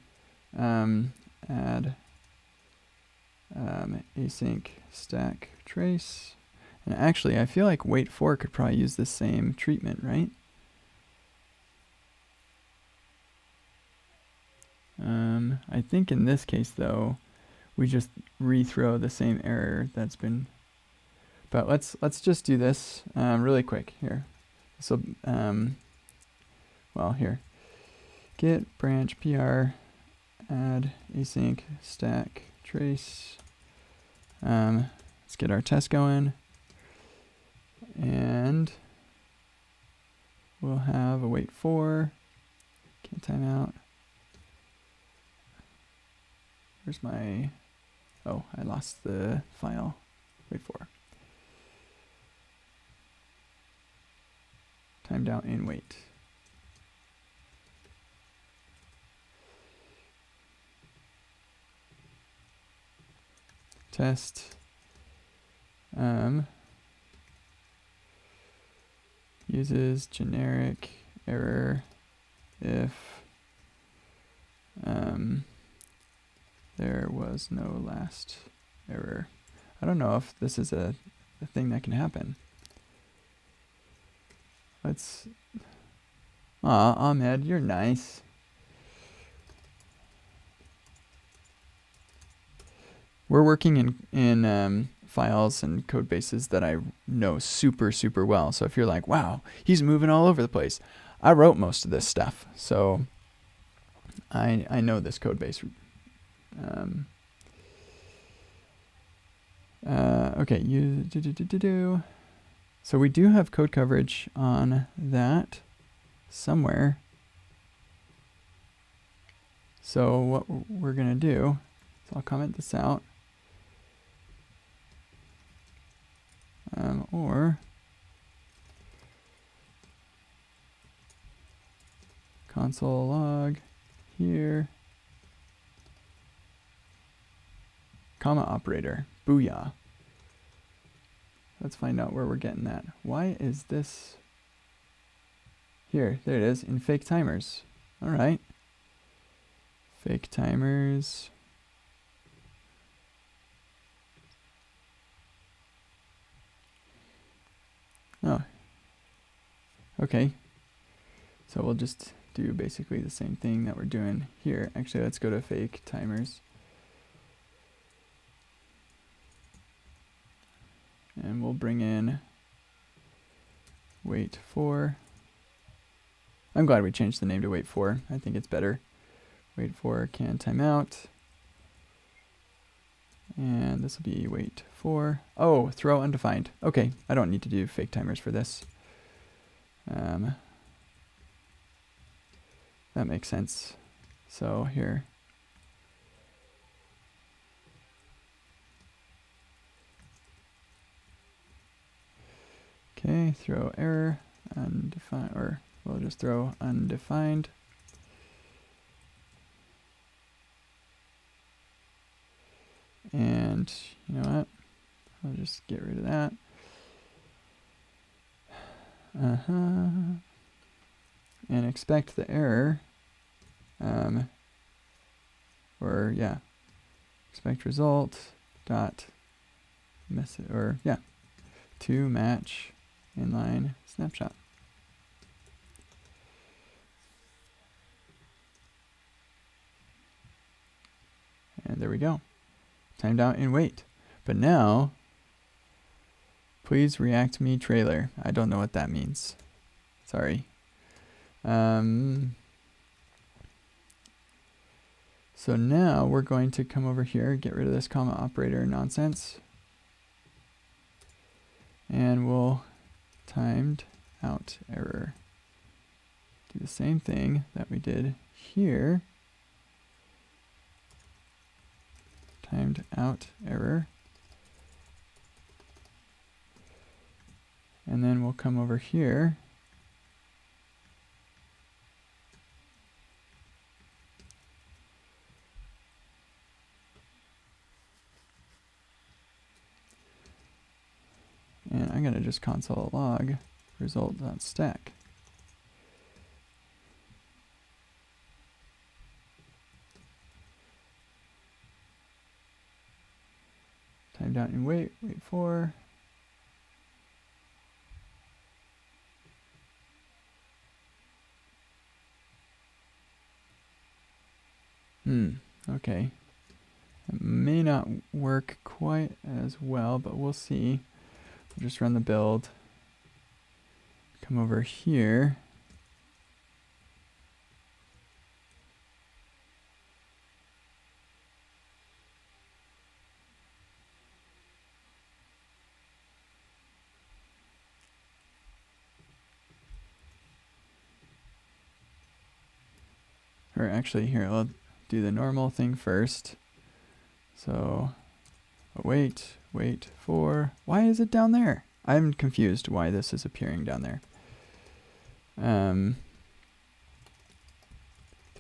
add async stack trace. And actually, I feel like wait for could probably use the same treatment, right? I think in this case though, we just rethrow the same error that's been, but let's just do this really quick here. So well, here, git branch pr add async stack trace. Let's get our test going, and we'll have a wait for, can't timeout. Where's my, oh, I lost the file, wait for. Timed out in wait. Test uses generic error if there was no last error. I don't know if this is a thing that can happen. Let's, aw, Ahmed, you're nice. We're working in files and code bases that I know super, super well. So if you're like, wow, he's moving all over the place, I wrote most of this stuff. So I know this code base. Okay, so we do have code coverage on that somewhere. So what we're gonna do, so I'll comment this out. Or console log here, comma operator, booyah. Let's find out where we're getting that. Why is this here? There it is in fake timers. All right, fake timers. Oh, okay. So we'll just do basically the same thing that we're doing here. Actually, let's go to fake timers. And we'll bring in wait for. I'm glad we changed the name to wait for. I think it's better. Wait for can timeout. And this will be wait for, oh, throw undefined. Okay, I don't need to do fake timers for this. That makes sense. So here. Okay, throw error, undefined, or we'll just throw undefined. And you know what? I'll just get rid of that. And expect the error. Or yeah, expect result dot message, or yeah, to match inline snapshot. And there we go. Timed out in wait. But now, please react me trailer. I don't know what that means. Sorry. So now we're going to come over here, get rid of this comma operator nonsense. And we'll timed out error. Do the same thing that we did here. Timed out error. And then we'll come over here. And I'm going to just console log result.stack. Timed out and wait for. Okay. It may not work quite as well, but we'll see. We'll just run the build. Come over here. Or actually, here, I'll do the normal thing first. So, wait for, why is it down there? I'm confused why this is appearing down there.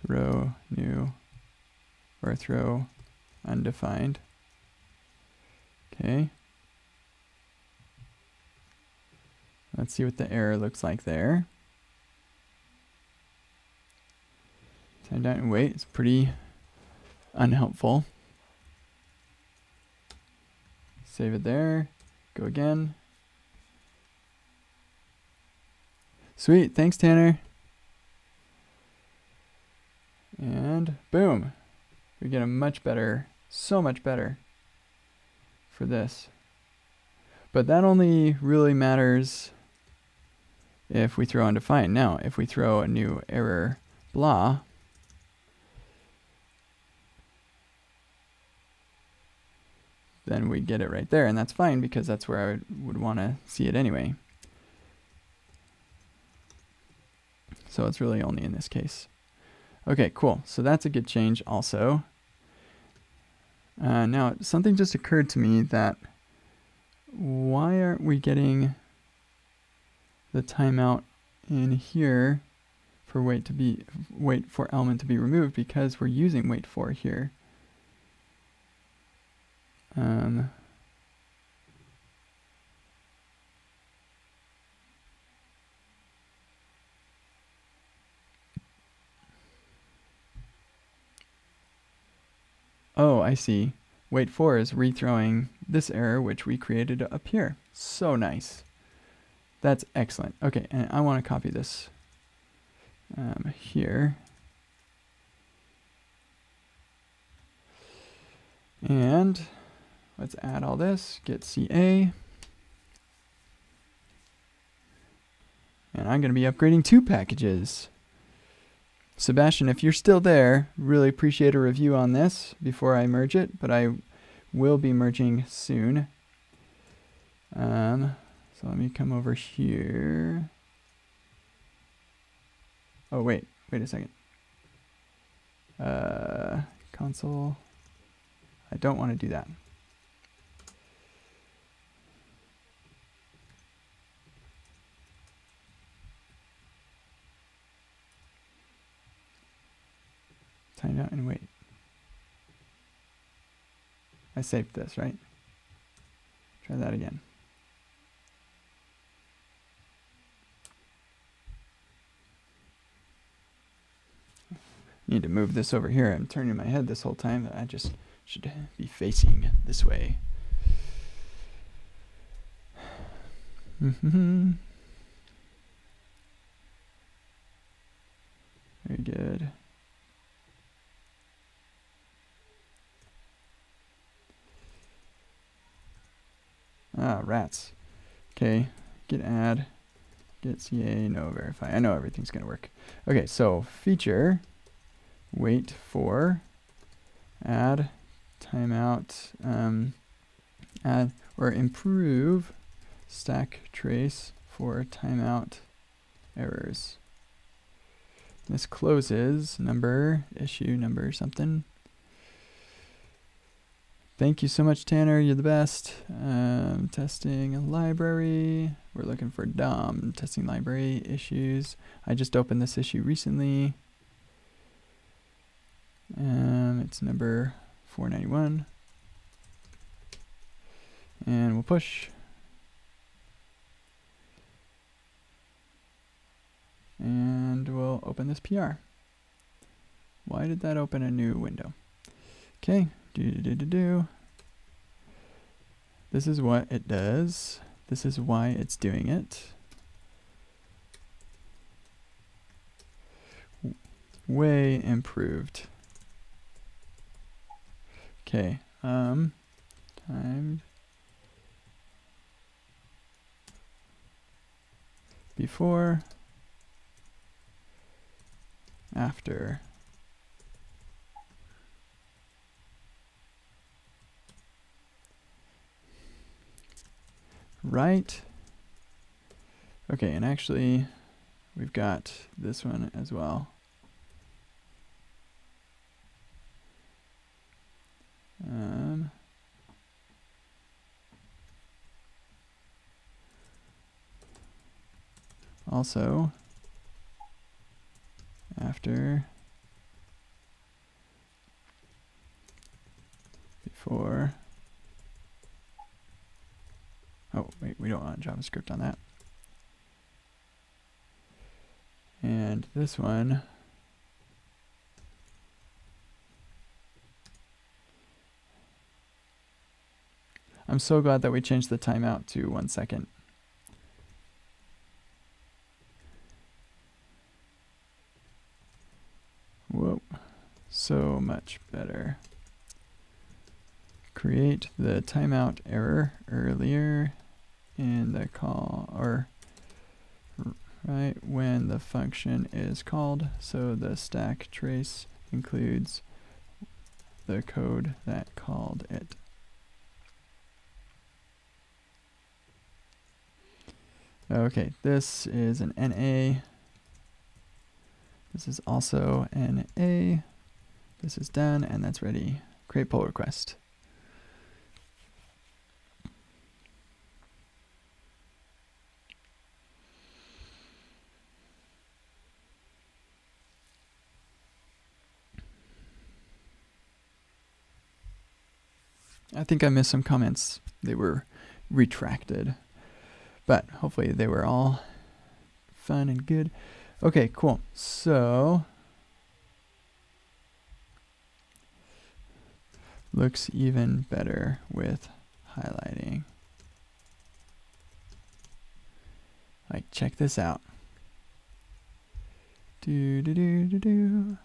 Throw new, or throw undefined. Okay. Let's see what the error looks like there. Time down and wait, it's pretty unhelpful. Save it there, go again. Sweet, thanks Tanner. And boom, we get a much better, so much better for this. But that only really matters if we throw undefined. Now, if we throw a new error blah, then we get it right there, and that's fine because that's where I would want to see it anyway. So it's really only in this case. Okay, cool. So that's a good change also. Now, something just occurred to me that why aren't we getting the timeout in here for wait for element to be removed, because we're using wait for here. Oh, I see. Wait for is rethrowing this error which we created up here. So nice. That's excellent. Okay, and I want to copy this here. And let's add all this, get CA. And I'm going to be upgrading 2 packages. Sebastian, if you're still there, really appreciate a review on this before I merge it, but I will be merging soon. So let me come over here. Oh, wait a second. Console. I don't want to do that. Time out and wait. I saved this, right? Try that again. Need to move this over here. I'm turning my head this whole time. I just should be facing this way. Very good. Ah, rats. Okay, get add, get CA, no verify. I know everything's gonna work. Okay, so feature, wait for, add, timeout, add or improve stack trace for timeout errors. This closes number, issue number something. Thank you so much, Tanner. You're the best. Testing a library. We're looking for DOM, testing library issues. I just opened this issue recently. It's number 491. And we'll push. And we'll open this PR. Why did that open a new window? Okay. This is what it does. This is why it's doing it. Way improved. Okay, timed before, after. Right. Okay, and actually we've got this one as well. Also, after, before. Oh, wait, we don't want JavaScript on that. And this one, I'm so glad that we changed the timeout to 1 second. Whoa, so much better. Create the timeout error earlier in the call, or right when the function is called, so the stack trace includes the code that called it. Okay, this is an NA. This is also NA. This is done, and that's ready. Create pull request. I think I missed some comments. They were retracted, but hopefully they were all fun and good. Okay, cool. So looks even better with highlighting. Like, check this out. Do do do do do.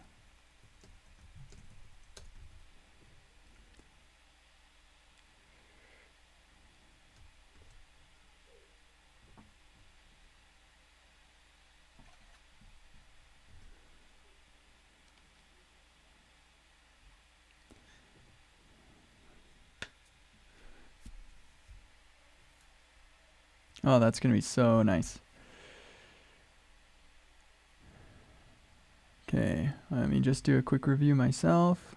Oh, that's gonna be so nice. Okay, let me just do a quick review myself.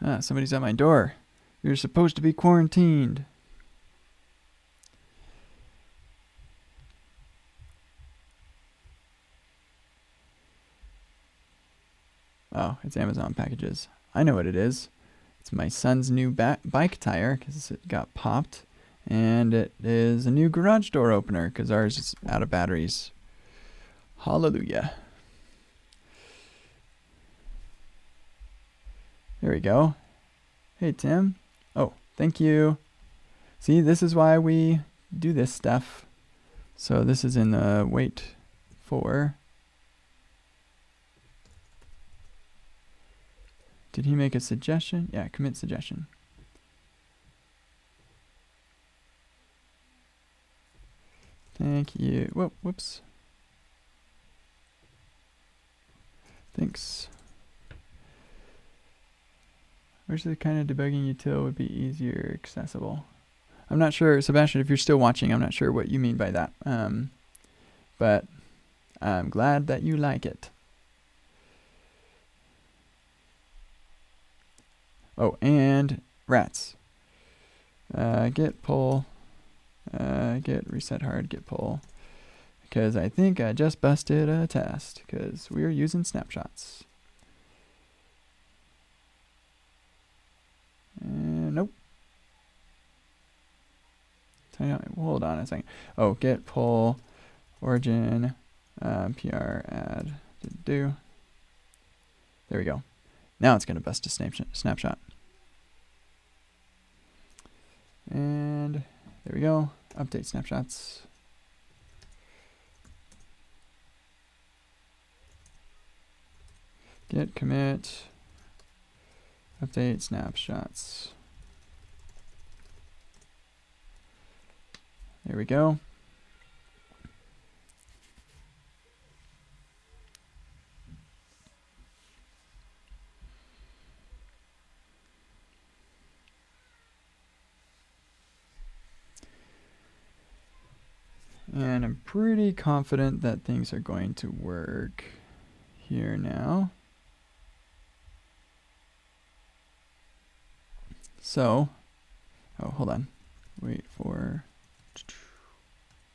Ah, somebody's at my door. You're supposed to be quarantined. Oh, it's Amazon packages. I know what it is. It's my son's new bike tire because it got popped. And it is a new garage door opener because ours is out of batteries. Hallelujah. There we go. Hey, Tim. Oh, thank you. See, this is why we do this stuff. So this is in the wait for. Did he make a suggestion? Yeah, commit suggestion. Thank you. Whoa, whoops. Thanks. Which the kind of debugging util would be easier accessible? I'm not sure, Sebastian, if you're still watching, I'm not sure what you mean by that. But I'm glad that you like it. Oh, and rats. Get pull. Get reset hard, get pull. Because I think I just busted a test because we're using snapshots. Nope. Hold on a second. Oh, get pull origin PR add do. There we go. Now it's going to bust a snapshot. And there we go. Update snapshots. Git commit update snapshots. There we go. And I'm pretty confident that things are going to work here now. So, oh, hold on. Wait for,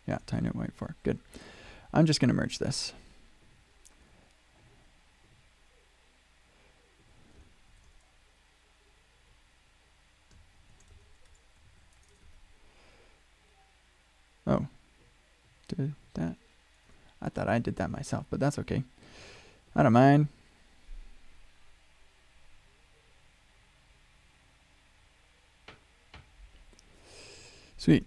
yeah, tiny wait for, good. I'm just going to merge this. Oh, did that? I thought I did that myself, but that's okay. I don't mind. Sweet.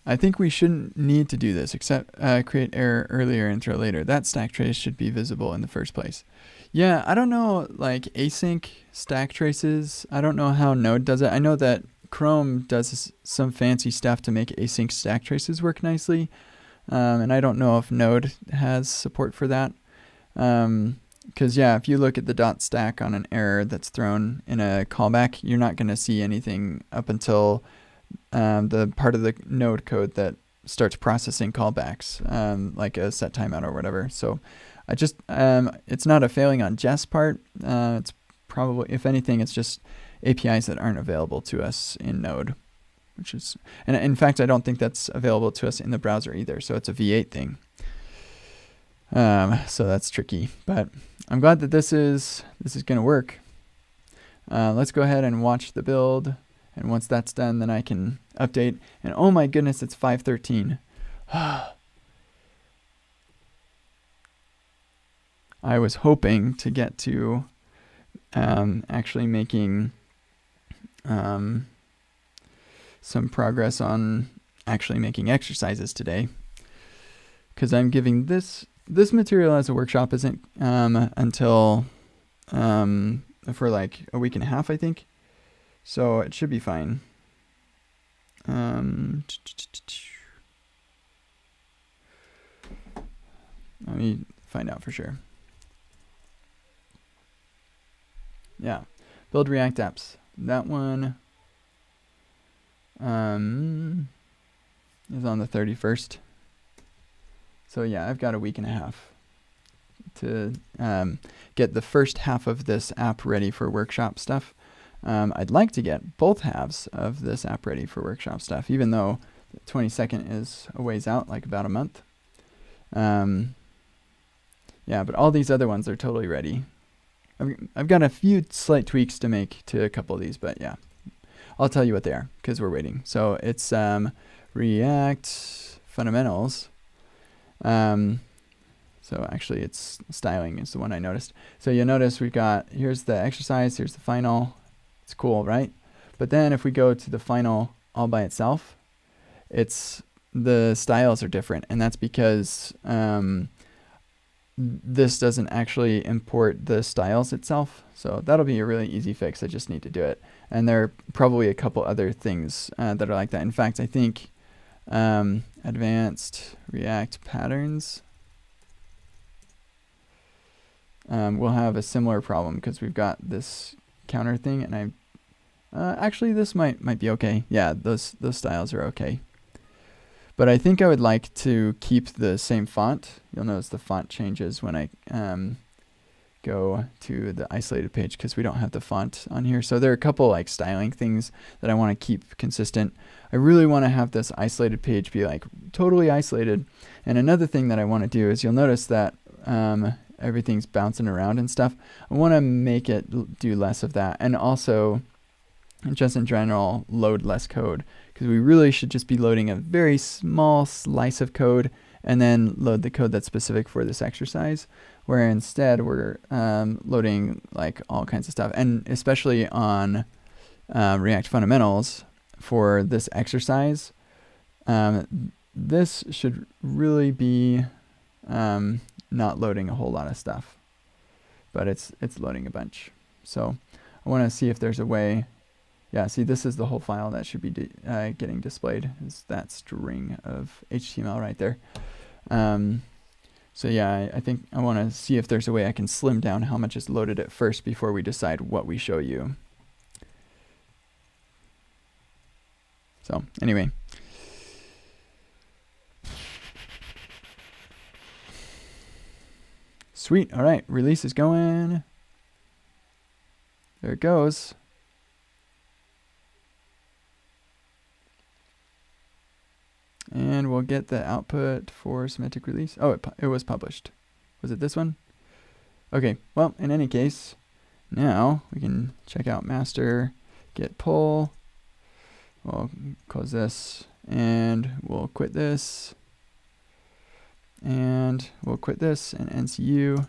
I think we shouldn't need to do this except create error earlier and throw later. That stack trace should be visible in the first place. Yeah, I don't know, like async stack traces. I don't know how Node does it. I know that Chrome does some fancy stuff to make async stack traces work nicely. And I don't know if Node has support for that. Because yeah, if you look at the dot stack on an error that's thrown in a callback, you're not going to see anything up until the part of the Node code that starts processing callbacks, like a set timeout or whatever. So I just, it's not a failing on Jess' part. It's probably, if anything, it's just APIs that aren't available to us in Node, which is, and in fact, I don't think that's available to us in the browser either. So it's a V8 thing. So that's tricky, but I'm glad that this is going to work. Let's go ahead and watch the build. And once that's done, then I can update. And oh my goodness, it's 5:13. I was hoping to get to actually making some progress on actually making exercises today. Because I'm giving this material as a workshop isn't until for like a week and a half, I think. So it should be fine. Let me find out for sure. Yeah, build React apps. That one is on the 31st. So yeah, I've got a week and a half to get the first half of this app ready for workshop stuff. I'd like to get both halves of this app ready for workshop stuff, even though the 22nd is a ways out, like about a month. Yeah, but all these other ones are totally ready. I've got a few slight tweaks to make to a couple of these, but yeah, I'll tell you what they are because we're waiting. So it's React fundamentals. So actually it's styling is the one I noticed. So you'll notice we've got, here's the exercise, here's the final. It's cool, right? But then if we go to the final all by itself, the styles are different. And that's because this doesn't actually import the styles itself. So that'll be a really easy fix. I just need to do it. And there are probably a couple other things that are like that. In fact, I think advanced React patterns we'll have a similar problem because we've got this counter thing, and actually this might be okay. Yeah, those styles are okay. But I think I would like to keep the same font. You'll notice the font changes when I go to the isolated page because we don't have the font on here. So there are a couple like styling things that I want to keep consistent. I really want to have this isolated page be like totally isolated. And another thing that I want to do is you'll notice that everything's bouncing around and stuff. I want to make it do less of that. And also, just in general, load less code. Because we really should just be loading a very small slice of code and then load the code that's specific for this exercise. Where instead we're loading like all kinds of stuff. And especially on React fundamentals, for this exercise, this should really be not loading a whole lot of stuff, but it's loading a bunch. So I want to see if there's a way. Yeah, see, this is the whole file that should be getting displayed, is that string of HTML right there. So yeah, I think I want to see if there's a way I can slim down how much is loaded at first before we decide what we show you. So anyway. Sweet. All right, release is going. There it goes. And we'll get the output for semantic release. Oh, it was published. Was it this one? Okay, well, in any case, now we can check out master, get pull. We'll close this, and we'll quit this. And we'll quit this, and NCU.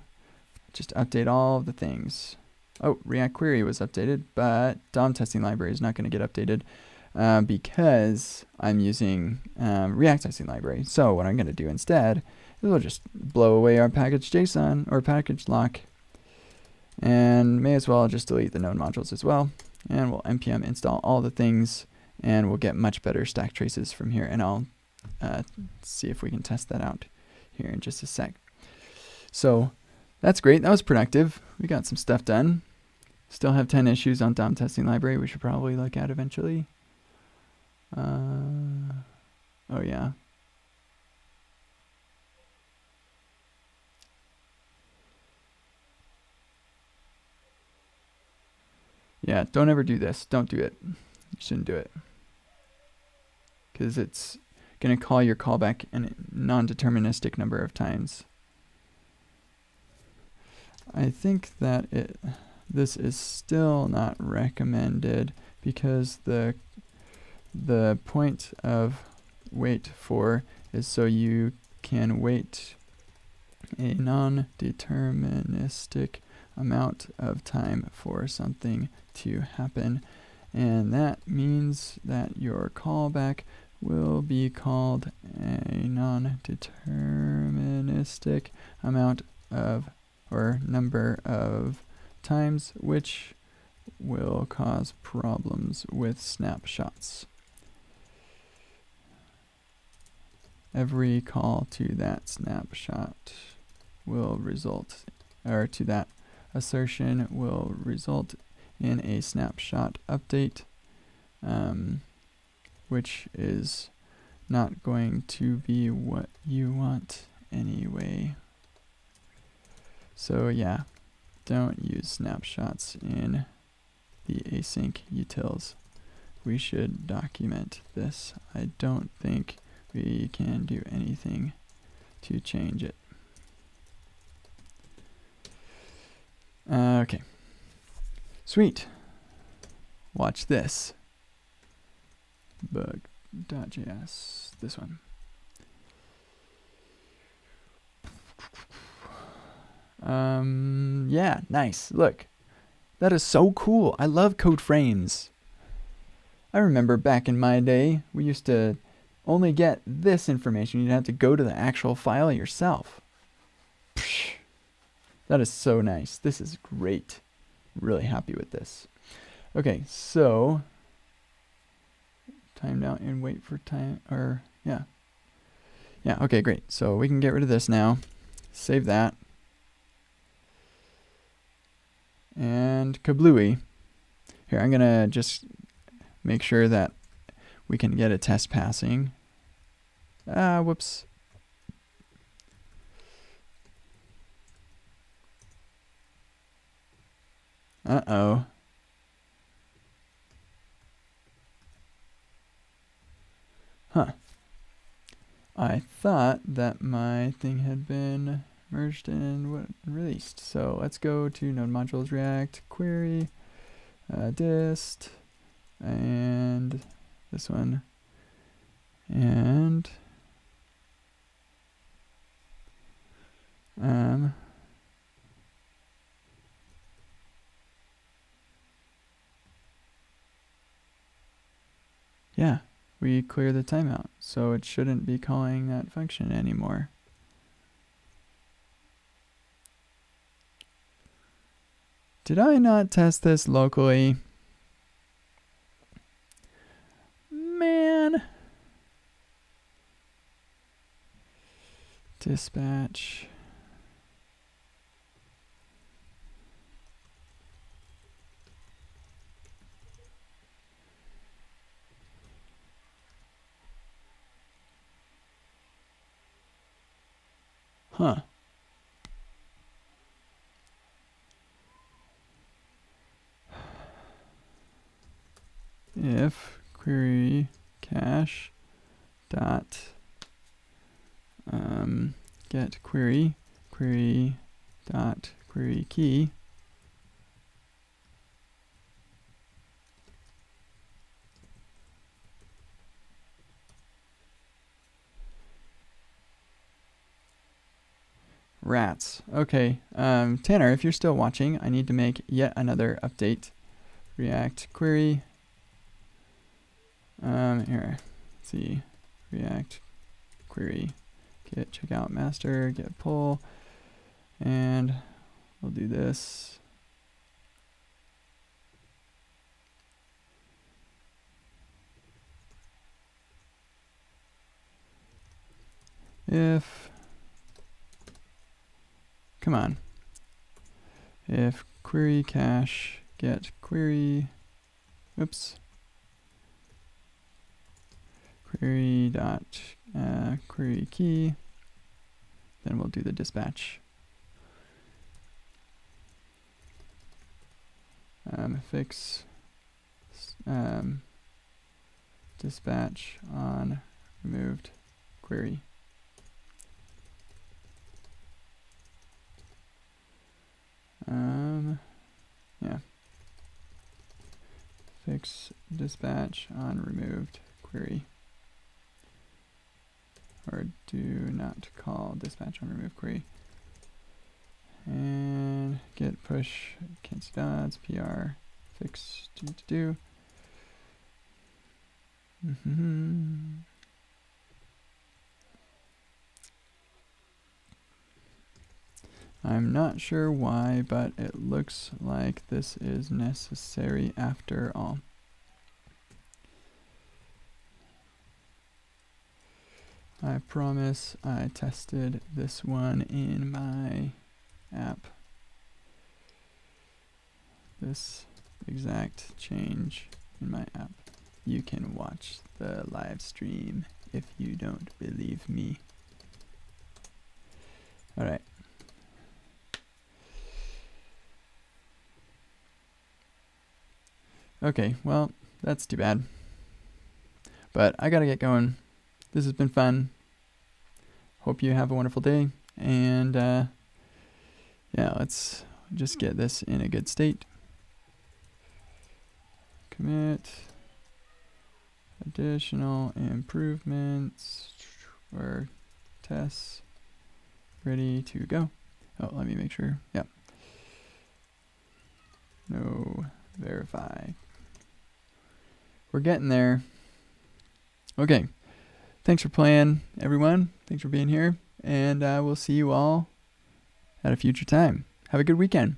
Just update all of the things. Oh, React Query was updated, but DOM testing library is not going to get updated. Because I'm using React testing library. So what I'm going to do instead is we'll just blow away our package.json or package lock, and may as well just delete the node modules as well. And we'll npm install all the things, and we'll get much better stack traces from here. And I'll see if we can test that out here in just a sec. So that's great. That was productive. We got some stuff done. Still have 10 issues on DOM testing library we should probably look at eventually. Oh yeah. Yeah, don't ever do this. Don't do it. You shouldn't do it. Because it's going to call your callback a non-deterministic number of times. I think that this is still not recommended because the point of wait for is so you can wait a non-deterministic amount of time for something to happen, and that means that your callback will be called a non-deterministic amount of or number of times, which will cause problems with snapshots. Every call to that snapshot will result, or to that assertion will result in a snapshot update, which is not going to be what you want anyway. So yeah, don't use snapshots in the async utils. We should document this. I don't think we can do anything to change it. Okay. Sweet. Watch this. Bug.js. This one. Yeah, nice. Look. That is so cool. I love code frames. I remember back in my day, we used to only get this information. You'd have to go to the actual file yourself. Psh, that is so nice. This is great. Really happy with this. Okay, so time out and wait for time, or yeah. Yeah, okay, great. So we can get rid of this now. Save that. And kablooey. Here, I'm gonna just make sure that we can get a test passing. Whoops. Uh-oh. Huh. I thought that my thing had been merged and released. So let's go to node modules react query dist and this one and yeah, we clear the timeout. So it shouldn't be calling that function anymore. Did I not test this locally? Man. Dispatch. Huh. If query cache dot get query dot query key rats. Okay, Tanner, if you're still watching, I need to make yet another update. React query. Here, let's see, React query, get checkout master, get pull, and we'll do this. If, come on, if query cache get query, oops, query dot query key, then we'll do the dispatch. Fix dispatch on removed query. Yeah. Fix dispatch on removed query. Or do not call dispatch on remove query. And get push cancel dots PR fix do. I'm not sure why, but it looks like this is necessary after all. I promise I tested this one in my app. This exact change in my app. You can watch the live stream if you don't believe me. All right. Okay, well, that's too bad. But I gotta get going. This has been fun. Hope you have a wonderful day. And yeah, let's just get this in a good state. Commit. Additional improvements or tests. Ready to go. Oh, let me make sure. Yep. No, verify. We're getting there. Okay. Thanks for playing, everyone. Thanks for being here. And we'll see you all at a future time. Have a good weekend.